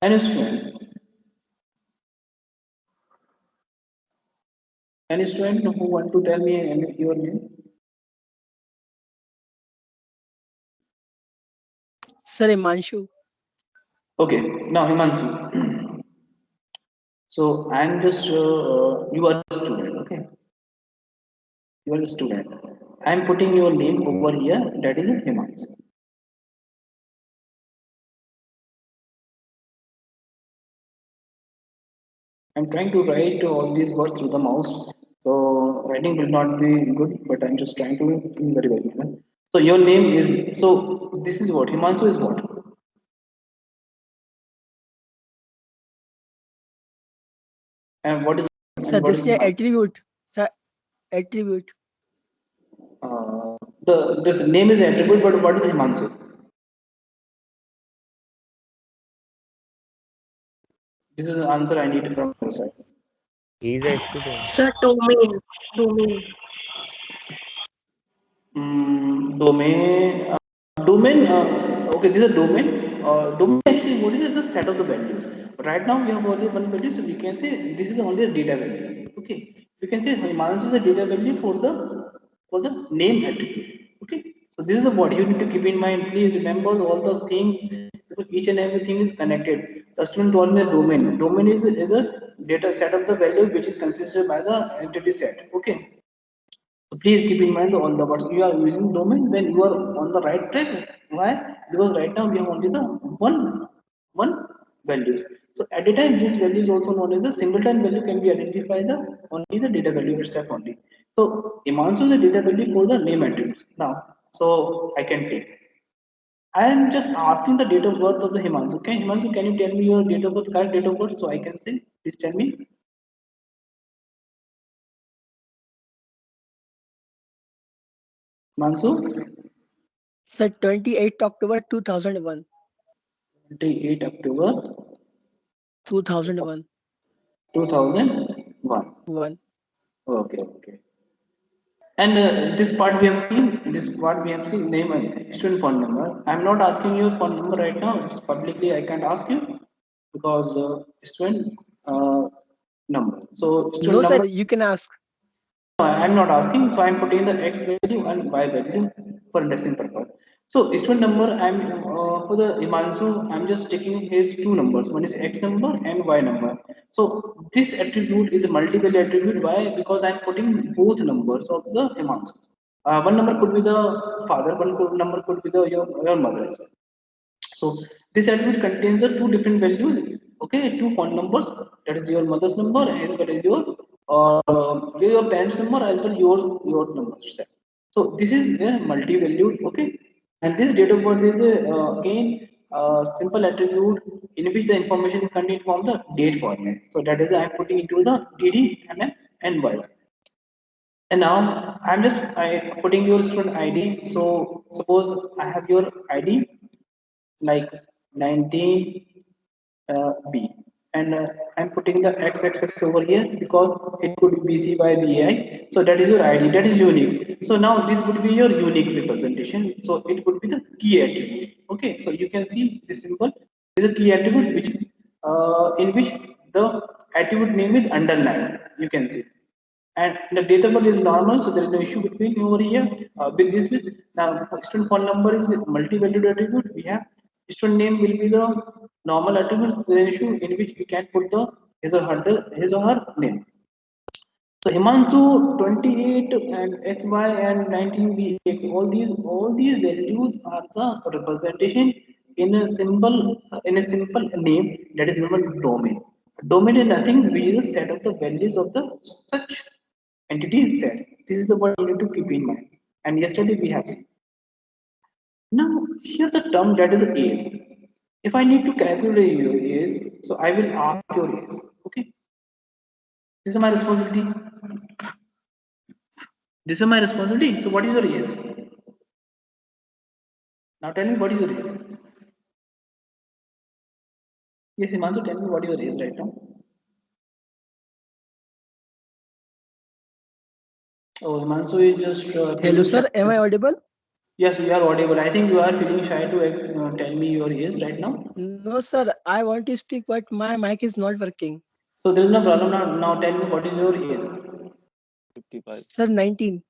[SPEAKER 1] Any student, any student who want to tell me your name?
[SPEAKER 4] Sir Himanshu.
[SPEAKER 1] Okay, now Himanshu. So I'm just you are a student. Okay, you are a student. I'm putting your name over here, that is Himanshu. I'm trying to write all these words through the mouse, so writing will not be good, but I'm just trying to be very well. So your name is, so this is what Himanshu is what, and what is
[SPEAKER 4] Sir,
[SPEAKER 1] and what
[SPEAKER 4] this
[SPEAKER 1] is
[SPEAKER 4] is a
[SPEAKER 1] Himanshu?
[SPEAKER 4] attribute. Sir, attribute.
[SPEAKER 1] The this name is attribute, but what is Himanshu? This is the answer I need from your side.
[SPEAKER 6] He's a student.
[SPEAKER 7] Sir, domain. Domain.
[SPEAKER 1] Domain. Domain. Okay, this is a domain. Domain actually, what is it? The set of the values. But right now we have only one value, so we can say this is only a data value. Okay, we can say Himanshu is a data value for the name attribute. Okay, so this is what you need to keep in mind. Please remember all those things because each and everything is connected. The student told me a domain. Domain is a data set of the value which is consisted by the entity set. Okay. So please keep in mind all the words you are using domain when you are on the right track. Why? Because right now we have only the one values. So at a time, this value is also known as the singleton value can be identified the only the data value itself only. So Himanshu is a data value for the name attribute. Now, so I can take. I am just asking the date of birth of the Himanshu. Himanshu, can you tell me your date of birth, correct date of birth, so I can say? Please tell me. Himanshu,
[SPEAKER 4] Sir, 28th October 2001.
[SPEAKER 1] 28 October
[SPEAKER 4] 2001.
[SPEAKER 1] 2001.
[SPEAKER 4] One.
[SPEAKER 1] Okay, okay. And this part we have seen, this part we have seen name and student phone number. I'm not asking your phone number right now. It's publicly I can't ask you because student number. So student
[SPEAKER 4] No, sir,
[SPEAKER 1] number.
[SPEAKER 4] you can ask.
[SPEAKER 1] No, I'm not asking, so I'm putting the X value and Y value for indexing purpose. So student number, I'm for the Himanshu, I'm just taking his two numbers. One is X number and Y number. So this attribute is a multi-value attribute. Why? Because I'm putting both numbers of the Himanshu. One number could be the father, number could be the your mother as well. So this attribute contains the two different values, okay, two phone numbers, that is your mother's number as well as your parents' number as well your number itself. So this is a multi-valued, okay, and this date of birth is again a simple attribute in which the information is contained from the date format. So that is I am putting into the DD, MM, and Y. And now I'm just putting your student ID. So suppose I have your ID like 19 B, and I'm putting the XXX over here because it could be BC by BI. So that is your ID, that is unique. So now this would be your unique representation. So it could be the key attribute. Okay, so you can see this symbol is a key attribute which in which the attribute name is underlined. You can see, and the date of birth is normal, so there is no issue between over here with this. With now, student phone number is multi-valued attribute. We have student name will be the normal attribute. So there is issue in which we can put the his or her name. So Himanshu 28 and XY and 19BX, all these values are the representation in a simple name that is known as domain. Domain is nothing, we just set up the values of the such entity is Z. This is the word you need to keep in mind. And yesterday we have seen. Now, here the term that is age. If I need to calculate your age, so I will ask your age. Okay, this is my responsibility. This is my responsibility. So, what is your age? Now, tell me what is your age. Yes, Himanshu, tell me what is your age right now. Oh, Himanshu is just
[SPEAKER 4] Hello,
[SPEAKER 1] feeling shy.
[SPEAKER 4] sir. Am I audible?
[SPEAKER 1] Yes, you are audible. I think you are feeling shy to tell me your age right now.
[SPEAKER 4] No, sir. I want to speak, but my mic is not working.
[SPEAKER 1] So, there is no problem now. Now, tell me what is your age.
[SPEAKER 2] 55.
[SPEAKER 4] Sir, 19.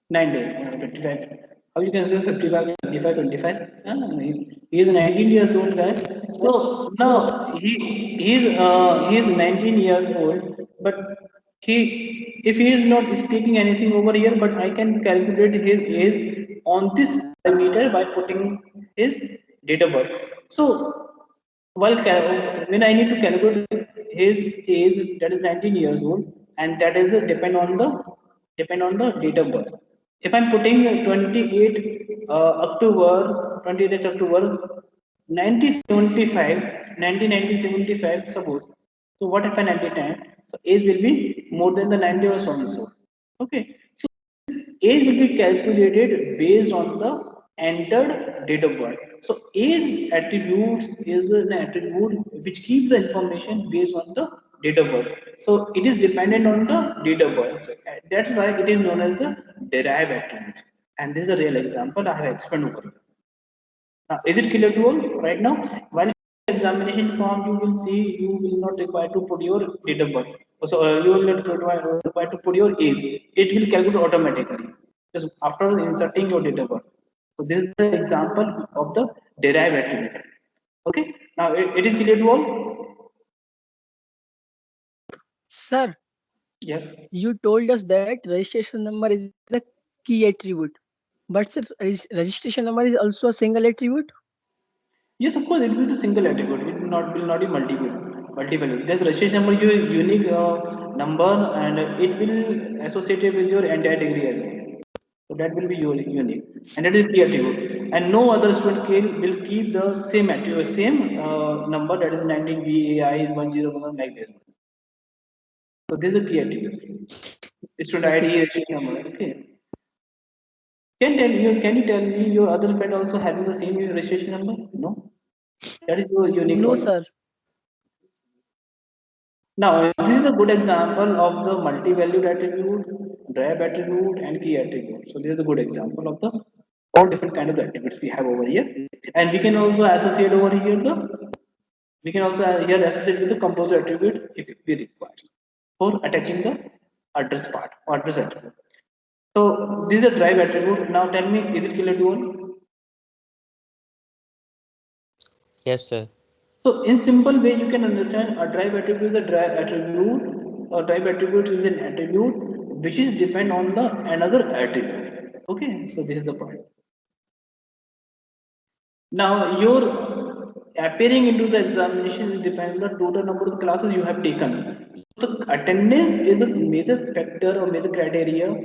[SPEAKER 1] 9 days, 55. How you can say 55, 25, 25? He is a 19 years old guy. So now he is 19 years old, but if he is not speaking anything over here, but I can calculate his age on this parameter by putting his date of birth. So when I need to calculate his age, that is 19 years old, and that is depend on the date of birth. If I'm putting 28 October 1975, 1975, suppose. So what happened at the time? So age will be more than the 90 or so and so. Okay. So age will be calculated based on the entered date of birth. So age attributes is an attribute which keeps the information based on the date of birth. So it is dependent on the date of birth. So that's why it is known as the derived attribute. And this is a real example I have explained over here. Now, is it clear to all right now? While examination form, you will see you will not require to put your date of birth. So you will not require to put your age. It will calculate automatically just after inserting your date of birth. So this is the example of the derived attribute. Okay. Now it is clear to all.
[SPEAKER 4] Sir,
[SPEAKER 1] Yes.
[SPEAKER 4] you told us that registration number is a key attribute. But sir, registration number is also a single attribute?
[SPEAKER 1] Yes, of course, it will be single attribute. It will not be multiple. Multiple. This registration number your unique number, and it will associate it with your entire degree as well. So that will be your unique, and that is key attribute. And no other student will keep the same attribute, same number, that is 19 BAI 1011 like this. So this is a key attribute. Student
[SPEAKER 4] Okay,
[SPEAKER 1] ID,
[SPEAKER 4] sir.
[SPEAKER 1] registration number. Okay. Can you tell me your other friend also having the same registration number? No. That is your unique
[SPEAKER 4] No,
[SPEAKER 1] one.
[SPEAKER 4] sir.
[SPEAKER 1] Now, this is a good example of the multi-valued attribute, drive attribute, and key attribute. So, this is a good example of the four different kind of attributes we have over here. And we can also associate over here we can also here associate with the composer attribute if we require for attaching the address part or address attribute. So, this is a drive attribute. Now, tell me, is it clear to all?
[SPEAKER 6] Yes, sir.
[SPEAKER 1] So in simple way, you can understand a drive attribute is a drive attribute. A drive attribute is an attribute which is depend on the another attribute. Okay, so this is the point. Now your appearing into the examination is depend on the total number of classes you have taken. So the attendance is a major factor or major criteria,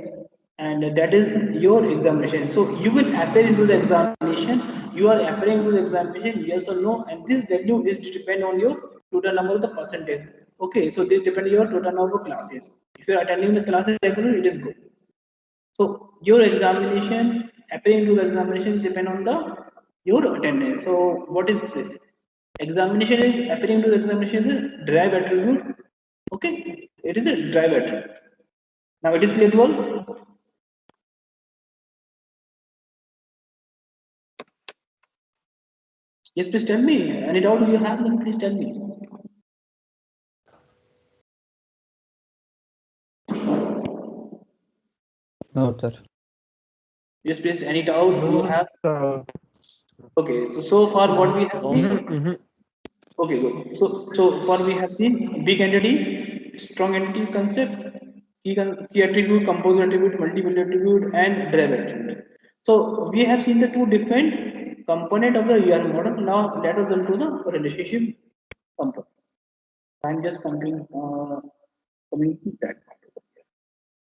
[SPEAKER 1] and that is your examination. So you will appear into the examination. You are appearing into the examination, yes or no, and this value is to depend on your total number of the percentage. Okay, so this depend on your total number of classes. If you are attending the classes regularly, it is good. So your examination, appearing to the examination depend on the your attendance. So what is this? Examination is appearing to the examination is a drive attribute. Okay, it is a drive attribute. Now it is clear to all. Yes, please tell me. Any doubt you have, then please tell me.
[SPEAKER 5] No, sir.
[SPEAKER 1] Yes, please. Any doubt you
[SPEAKER 3] No,
[SPEAKER 1] have?
[SPEAKER 3] sir.
[SPEAKER 1] Okay. So far what we have
[SPEAKER 2] No,
[SPEAKER 1] seen.
[SPEAKER 2] sir.
[SPEAKER 1] Okay, good. So far we have seen big entity, strong entity concept, key attribute, composite attribute, multiple attribute, and drive attribute. So we have seen the two different component of the UR model. Now let us into the relationship component. I'm just coming to that.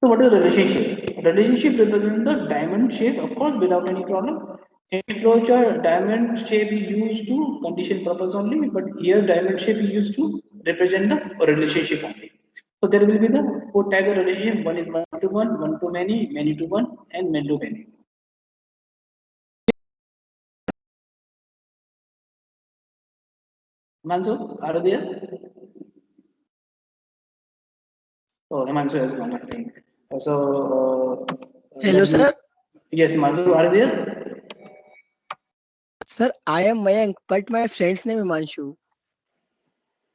[SPEAKER 1] So what is relationship? Relationship represents the diamond shape, of course, without any problem. In flowchart, diamond shape is used to condition purpose only, but here diamond shape is used to represent the relationship only. So there will be the four types of relationship. One is one to many to one, and many to many. Manso, are you there? Oh, Himanshu has gone, I think.
[SPEAKER 4] Hello,
[SPEAKER 1] Let me.
[SPEAKER 4] sir.
[SPEAKER 1] Yes, Himanshu, are you there?
[SPEAKER 4] Sir, I am Mayank, but my friend's name is Manshu.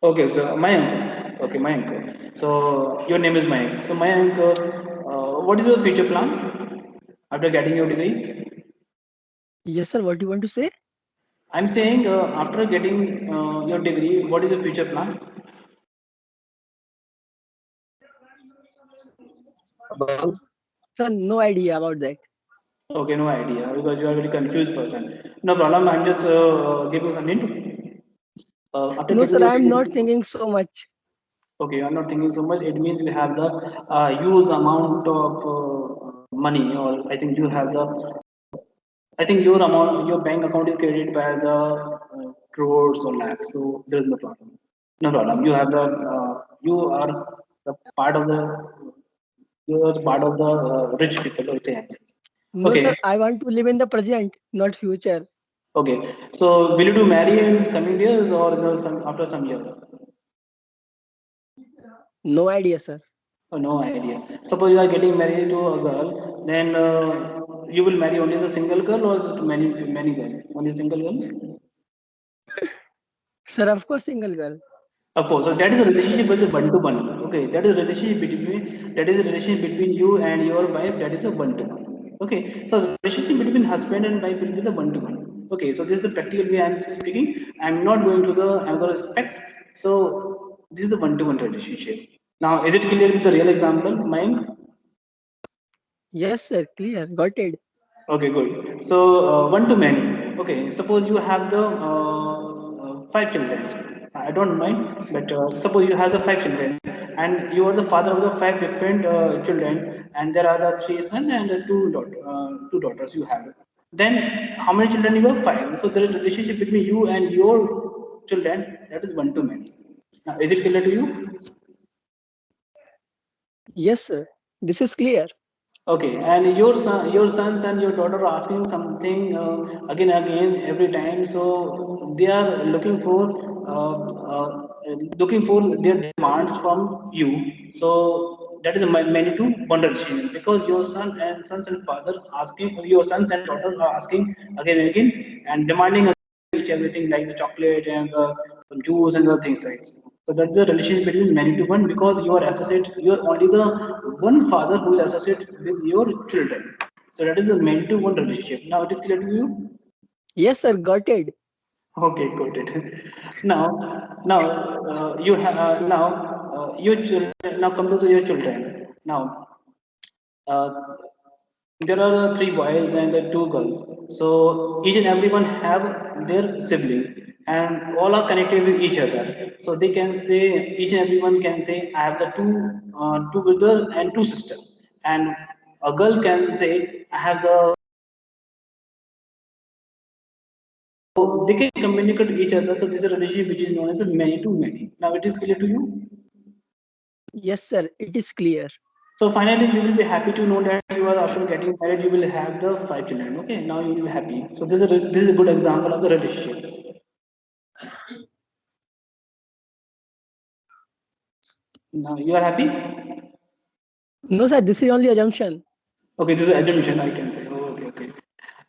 [SPEAKER 1] Okay, so Mayank. Okay, Mayank. So your name is Mayank. So Mayank, what is your future plan after getting your degree?
[SPEAKER 4] Yes, sir. What do you want to say?
[SPEAKER 1] I'm saying after getting your degree, what is your future plan?
[SPEAKER 4] About sir, no idea about that.
[SPEAKER 1] Okay, no idea because you are a very confused person. No problem. I'm just give you some hint. After
[SPEAKER 4] No,
[SPEAKER 1] getting
[SPEAKER 4] sir.
[SPEAKER 1] your
[SPEAKER 4] I am not
[SPEAKER 1] degree,
[SPEAKER 4] thinking so much.
[SPEAKER 1] okay, I'm not thinking so much. It means you have the huge amount of money, or I think you have the. I think your amount, your bank account is credited by the crores or lakhs, so there is no problem. No problem. You have the. You are the part of the. You are part of the rich people or things.
[SPEAKER 4] No, sir.
[SPEAKER 1] Okay,
[SPEAKER 4] I want to live in the present, not future.
[SPEAKER 1] okay. So will you do marry in coming years or after some years?
[SPEAKER 4] No idea, sir.
[SPEAKER 1] Oh, no idea. Suppose you are getting married to a girl, then you will marry only the single girl or just many girl? Only single girl?
[SPEAKER 4] Sir, of course, single girl.
[SPEAKER 1] Of course. So that is a relationship with a one to one. Okay, that is a relationship between you and your wife. That is a one to one. Okay, so the relationship between husband and wife will be the one to one. Okay, so this is the practical way I am speaking. I am not going to the another aspect. So this is the one to one relationship. Now, is it clear with the real example, Mine?
[SPEAKER 4] Yes, sir. Clear. Got it.
[SPEAKER 1] Okay, good. So one to many. Okay, suppose you have the five children. I don't mind, but suppose you have the five children, and you are the father of the five different children, and there are the three sons and two daughters you have. Then how many children you have? Five. So there is a relationship between you and your children. That is one to many. Now, is it clear to you?
[SPEAKER 4] Yes, sir. This is clear.
[SPEAKER 1] Okay, and your sons and your daughter are asking something again and again every time. So they are looking for their demands from you. So that is a many to one relationship because your sons and father asking your sons and daughter are asking again and again and demanding each everything like the chocolate and the juice and the things like so. So that's the relationship between many to one because you are associate, you are only the one father who is associated with your children. So that is the many to one relationship. Now it is clear to you?
[SPEAKER 4] Yes, sir. Got it.
[SPEAKER 1] Okay, got it. Now, you have your children. Now come to your children. Now, uh, there are three boys and two girls. So each and everyone have their siblings, and all are connected with each other. So they can say each and everyone can say, "I have the two brothers and two sisters," and a girl can say, "I have the." So they can communicate with each other. So this is a relationship which is known as the many to many. Now it is clear to you.
[SPEAKER 4] Yes, sir. It is clear.
[SPEAKER 1] So finally, you will be happy to know that you are after getting married, you will have the five children. Okay, now you will be happy. So this is a good example of the relationship. Now you are happy.
[SPEAKER 4] No, sir. This is only assumption.
[SPEAKER 1] Okay, this is assumption I can say. Oh, okay, okay.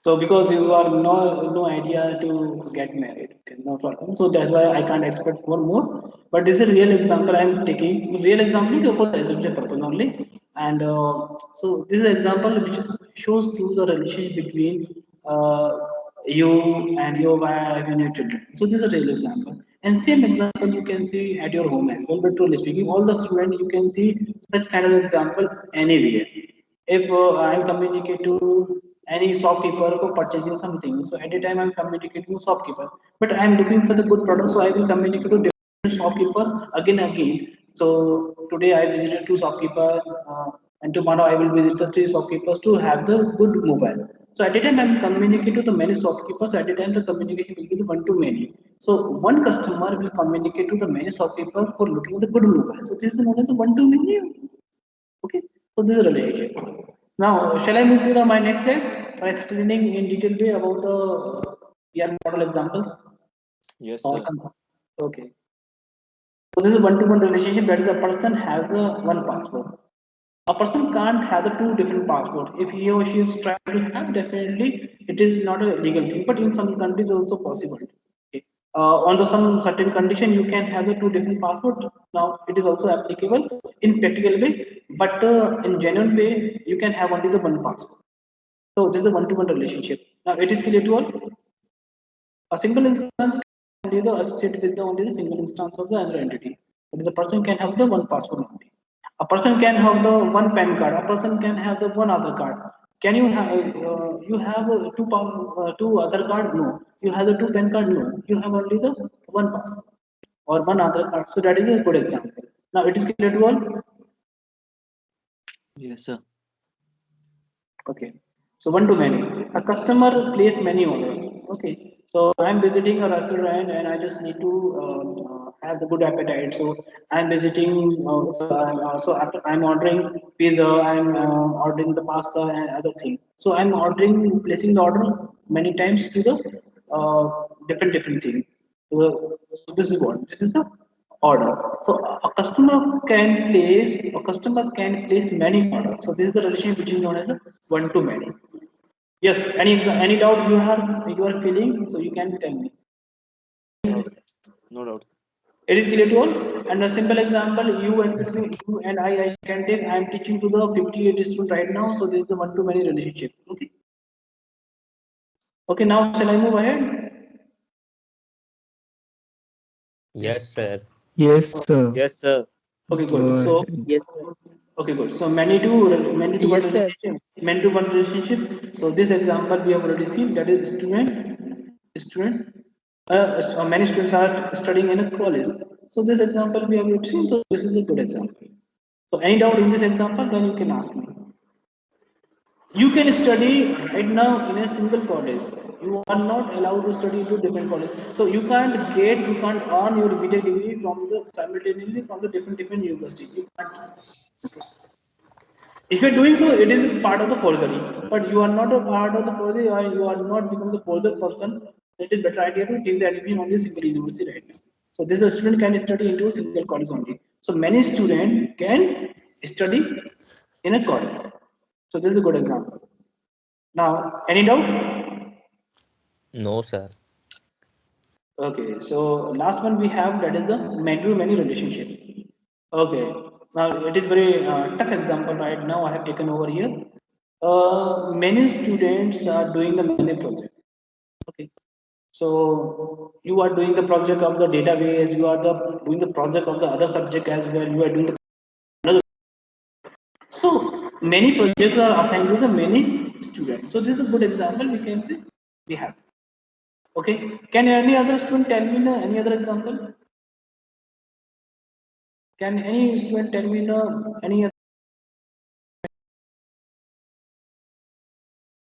[SPEAKER 1] So because you are no idea to get married, okay, no problem. So that's why I can't expect one more. But this is a real example I am taking. Real example for the assumption purpose only. And so this is an example which shows to the relationship between you and your wife and your children. So this is a real example. And same example you can see at your home as well. But truly speaking, all the students you can see such kind of example anywhere. If I'm communicating to any shopkeeper for purchasing something, so at a time I'm communicating to shopkeeper, but I'm looking for the good product, so I will communicate to different shopkeeper again and again. So today I visited two shopkeeper. and tomorrow I will visit the three shopkeepers to have the good mobile. So at the time I'm communicating to the many shopkeepers. At the time the communication will be the one to many. So one customer will communicate to the many shopkeepers for looking at the good mobile. So this is known as the one to many. Okay. So this is a relationship. Now shall I move to the my next slide for explaining in detail way about the ER model examples?
[SPEAKER 2] Yes,
[SPEAKER 1] Or
[SPEAKER 2] sir.
[SPEAKER 1] okay. So this is one-to-one relationship. That is, a person has the one passport. A person can't have the two different passports. If he or she is trying to have, definitely it is not a legal thing. But in some countries, also possible. Okay. On the some certain condition, you can have the two different passports. Now it is also applicable in practical way, but in genuine way, you can have only the one passport. So this is a one-to-one relationship. Now it is clear to all. A single instance can be the associated with the only the single instance of the other entity. That is, a person can have the one passport only. A person can have the one PAN card. A person can have the one other card. Can you have two other card? No. You have the two PAN card? No. You have only the one passport or one other card. So that is a good example. Now it is clear to all.
[SPEAKER 2] Yes, sir.
[SPEAKER 1] Okay. So one to many. A customer place many order. Okay. So I'm visiting a restaurant and I just need to have the good appetite. So I'm visiting. So after I'm ordering pizza, I'm ordering the pasta and other things. So I'm ordering, placing the order many times to the different thing. So this is what this is the order. So a customer can place many orders. So this is the relation which is known as the one to many. Yes, any doubt you are feeling, so you can tell me.
[SPEAKER 2] No doubt. No doubt.
[SPEAKER 1] It is clear to all. And a simple example, you and I can take. I am teaching to the 58 student right now, so this is the one to many relationship. Okay. Okay. Now shall I move ahead?
[SPEAKER 6] Yes, sir.
[SPEAKER 5] Yes, sir.
[SPEAKER 2] Yes, sir.
[SPEAKER 1] Okay,
[SPEAKER 5] Go
[SPEAKER 1] good. So
[SPEAKER 5] ahead.
[SPEAKER 7] Yes.
[SPEAKER 1] okay, good. So many to one
[SPEAKER 4] Yes, sir.
[SPEAKER 1] relationship, many to one relationship. So this example we have already seen. That is student. Many students are studying in a college. So this example we have already seen. So this is a good example. So any doubt in this example, then you can ask me. You can study right now in a single college. You are not allowed to study into different college. So you can't earn your BTech degree from the simultaneously from the different university. You can't. If you're doing so, it is part of the forgery. But you are not a part of the forgery, or you are not become the forger person. It is better idea to take the admission only single university right now. So this a student can study into a single college only. So many students can study in a college. So this is a good example. Now, any doubt?
[SPEAKER 6] No, sir.
[SPEAKER 1] Okay, so last one we have, that is the many relationship. Okay, now it is very tough example right now I have taken over here. Many students are doing the many project. Okay, so you are doing the project of the database, you are doing the project of the other subject as well. You are doing the another. So many projects are assigned to the many students. So this is a good example we can say we have. Okay, can any other student tell me any other example? Can any student tell me any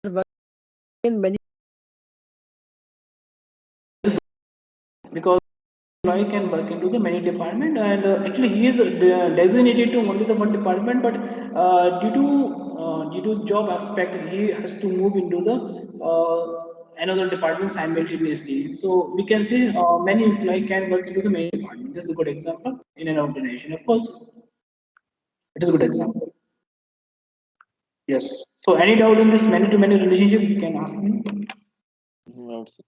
[SPEAKER 1] other,
[SPEAKER 4] In many
[SPEAKER 1] because employee can work into the many department, and actually he is designated to only the one department, but due to job aspect he has to move into the another department simultaneously. So we can say many employee can work into the many department. This is a good example in an organization. Of course, it is a good example. Yes. So any doubt in this many to many relationship, you can ask me.
[SPEAKER 2] No doubt, sir.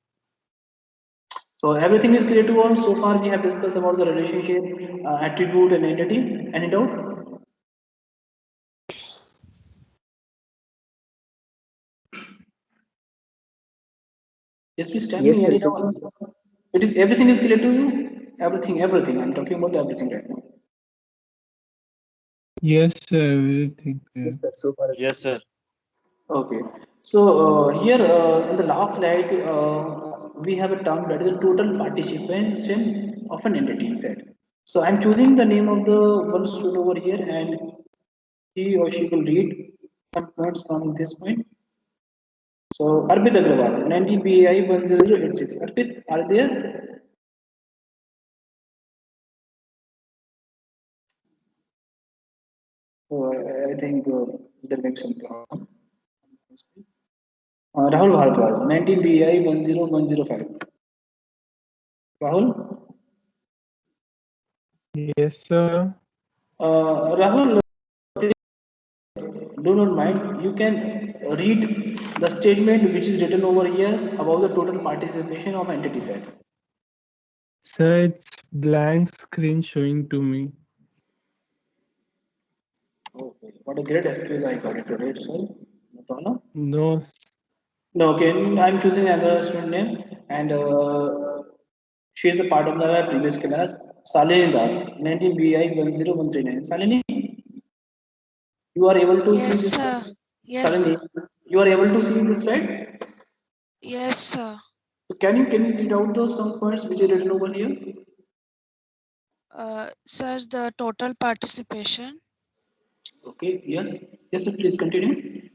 [SPEAKER 1] So everything is clear to all. So far we have discussed about the relationship, attribute and entity. Any doubt? Yes, please tell
[SPEAKER 7] Yes,
[SPEAKER 1] me
[SPEAKER 7] sir.
[SPEAKER 1] any doubt. It is everything is clear to you? Everything. I'm talking about everything right now.
[SPEAKER 5] Yes, sir. Everything
[SPEAKER 7] Yes,
[SPEAKER 5] clear.
[SPEAKER 7] sir. So far, it's
[SPEAKER 2] Yes, sir.
[SPEAKER 1] Okay. So here in the last slide, we have a term that is a total participation of an entity set. So I'm choosing the name of the one student over here, and he or she will read some points from this point. So Arpit Agrawal, 90 BI 10086. Arpit, are there? I think there may be some problem. Rahul Bhardwaj, 90 BI 10105. Rahul,
[SPEAKER 5] Yes, sir.
[SPEAKER 1] Rahul, do not mind. You can read the statement which is written over here about the total participation of entity set.
[SPEAKER 5] Sir, it's blank screen showing to me.
[SPEAKER 1] Okay, what a great excuse I got it today, so no problem.
[SPEAKER 5] No,
[SPEAKER 1] No, okay, I'm choosing another student name, and she is a part of the previous class. Salini Das, 19 BI 10139. Salini, you are able to see
[SPEAKER 8] Yes,
[SPEAKER 1] this.
[SPEAKER 8] sir. Yes,
[SPEAKER 1] Salini,
[SPEAKER 8] sir.
[SPEAKER 1] you are able to see this, right?
[SPEAKER 8] Yes, sir.
[SPEAKER 1] So can you read out those some points which are written over here?
[SPEAKER 8] Sir, the total participation.
[SPEAKER 1] Okay, yes, yes, sir, please continue.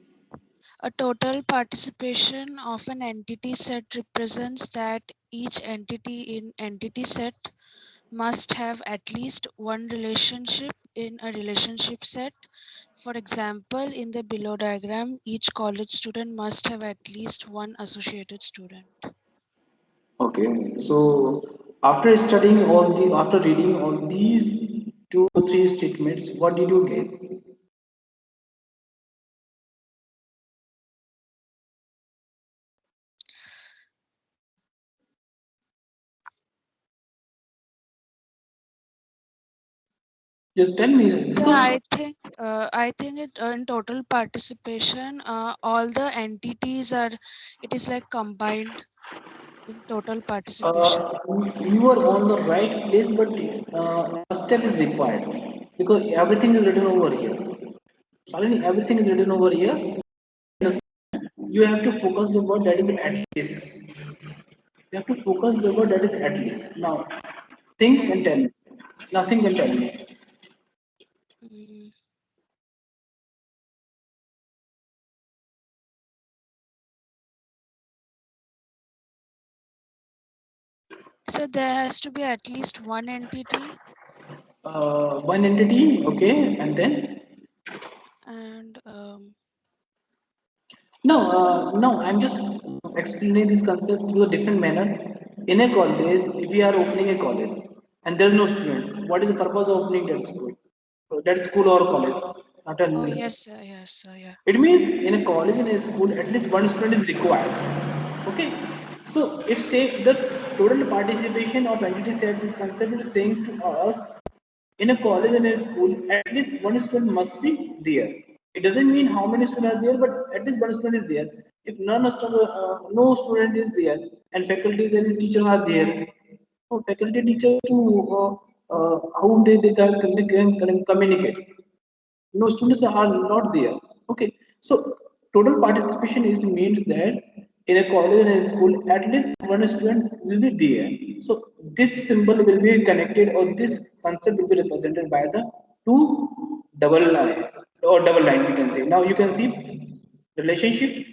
[SPEAKER 8] A total participation of an entity set represents that each entity in entity set must have at least one relationship in a relationship set. For example, in the below diagram, each college student must have at least one associated student.
[SPEAKER 1] Okay, so after reading all these two or three statements, what did you get? Just tell me
[SPEAKER 8] So
[SPEAKER 1] because
[SPEAKER 8] I think it in total participation, all the entities are. It is like combined in total participation.
[SPEAKER 1] you are on the right place, but a step is required because everything is written over here. Suddenly, everything is written over here. You have to focus the word that is at least. You have to focus the word that is at least. Now, think and
[SPEAKER 8] Yes.
[SPEAKER 1] tell me. Nothing can tell me.
[SPEAKER 8] Mm. So there has to be at least one entity,
[SPEAKER 1] One entity, okay, and then
[SPEAKER 8] and
[SPEAKER 1] no, I'm just explaining this concept through a different manner. In a college, if we are opening a college and there's no student, what is the purpose of opening that school? That school or college? Not a,
[SPEAKER 8] oh yes, sir, yes, sir, yeah.
[SPEAKER 1] it means in a college and a school, at least one student is required. Okay. So if say the total participation of entity set this concept is saying to us in a college and a school, at least one student must be there. It doesn't mean how many students are there, but at least one student is there. If no student is there, and faculties and teachers are there, so faculty teachers to how they can communicate. No, students are not there. Okay, so total participation is means that in a college and a school at least one student will be there. So this symbol will be connected, or this concept will be represented by the two double line, or double line we can say. Now you can see relationship,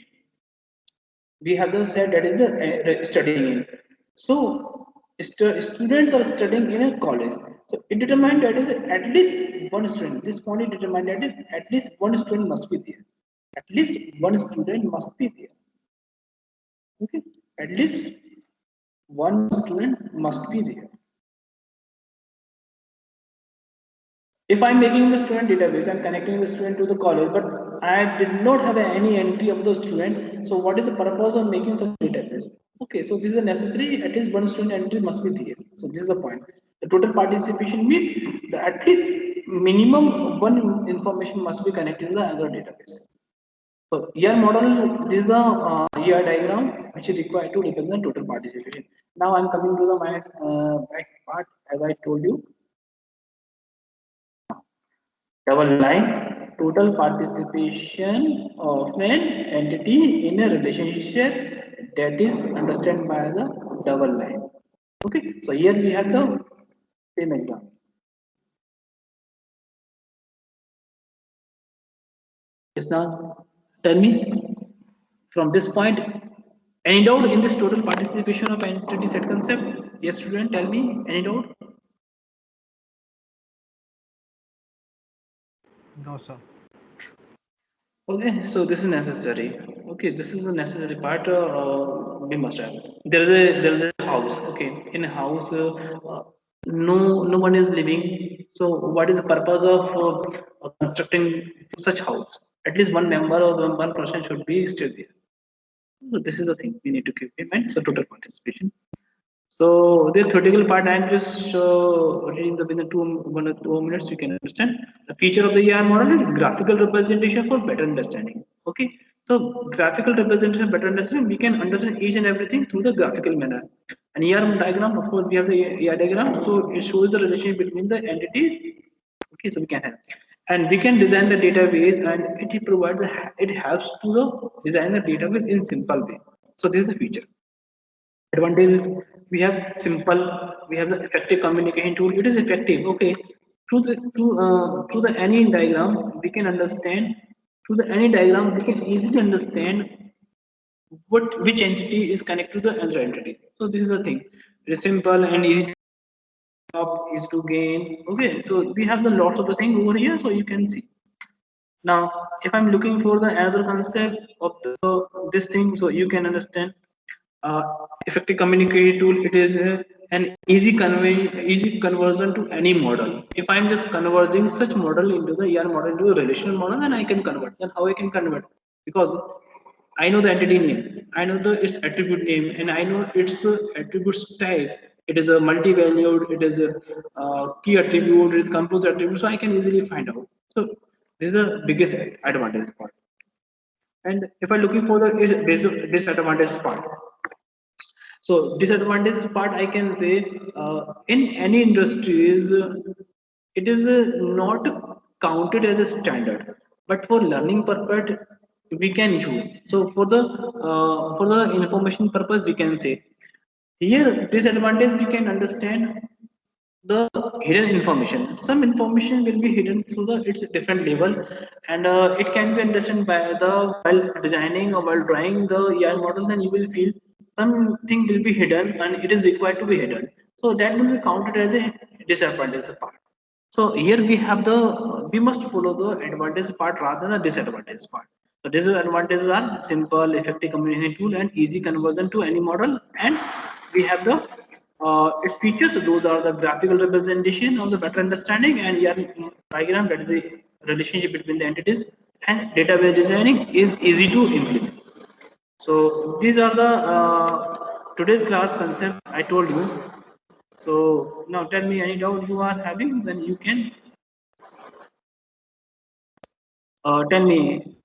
[SPEAKER 1] we have the set that is the studying in. So students are studying in a college. So it determined that is at least one student. This point it determined that is at least one student must be there. At least one student must be there. Okay. At least one student must be there. If I'm making the student database, I'm connecting the student to the college, but I did not have any entry of the student. So what is the purpose of making such database? Okay, so this is a necessary, at least one student entry must be there. So this is the point. The total participation means the at least minimum one information must be connected to the other database. So ER model, this is the ER diagram which is required to represent total participation. Now I'm coming to the my back part, as I told you. Double line, total participation of an entity in a relationship, that is understood by the double line. Okay, so here we have the same example. Yes, now tell me from this point, any doubt in this total participation of entity set concept? Yes, student, tell me, any doubt?
[SPEAKER 5] No, sir.
[SPEAKER 1] Okay, so this is necessary. Okay, this is a necessary part we must have. There is a house. Okay, in a house, no one is living. So what is the purpose of constructing such house? At least one member or one person should be still there. So this is the thing we need to keep in mind. So total participation. So the theoretical part I'm just reading the within 1 or 2 minutes you can understand. The feature of the ER model is graphical representation for better understanding. Okay, so graphical representation better understanding, we can understand each and everything through the graphical manner. An ER diagram, of course, we have the ER diagram, so it shows the relationship between the entities. Okay, so we can have, and we can design the database, and it helps to the design the database in simple way. So this is the feature. Advantage is we have simple, we have the effective communication tool. It is effective. Okay, through the any diagram we can understand, through the any diagram we can easily understand what which entity is connected to the other entity. So this is the thing. It is simple and easy to stop, easy to gain. Okay, so we have the lots of the thing over here, so you can see. Now, if I'm looking for the another concept of this thing, so you can understand uh, effective communication tool. It is an easy conversion to any model. If I'm just converging such model into the ER model into a relational model, then I can convert. Then how I can convert? Because I know the entity name, I know the its attribute name, and I know its attributes type. It is a multi-valued, it is a key attribute, it is composed attribute, so I can easily find out. So this is the biggest advantage part. And if I'm looking for the disadvantage part, so disadvantage part, I can say in any industries, it is not counted as a standard, but for learning purpose we can use. So for the information purpose we can say here disadvantage we can understand the hidden information. Some information will be hidden through the its different level, and it can be understood by the while designing or while drawing the AI model. Then you will feel something will be hidden, and it is required to be hidden. So that will be counted as a disadvantage part. So here we have the we must follow the advantage part rather than the disadvantage part. So disadvantages are simple, effective communication tool, and easy conversion to any model. And we have the its features. Those are the graphical representation of the better understanding, and ER diagram, that is the relationship between the entities, and database designing is easy to implement. So these are the today's class concept I told you. So now tell me any doubt you are having, then you can tell me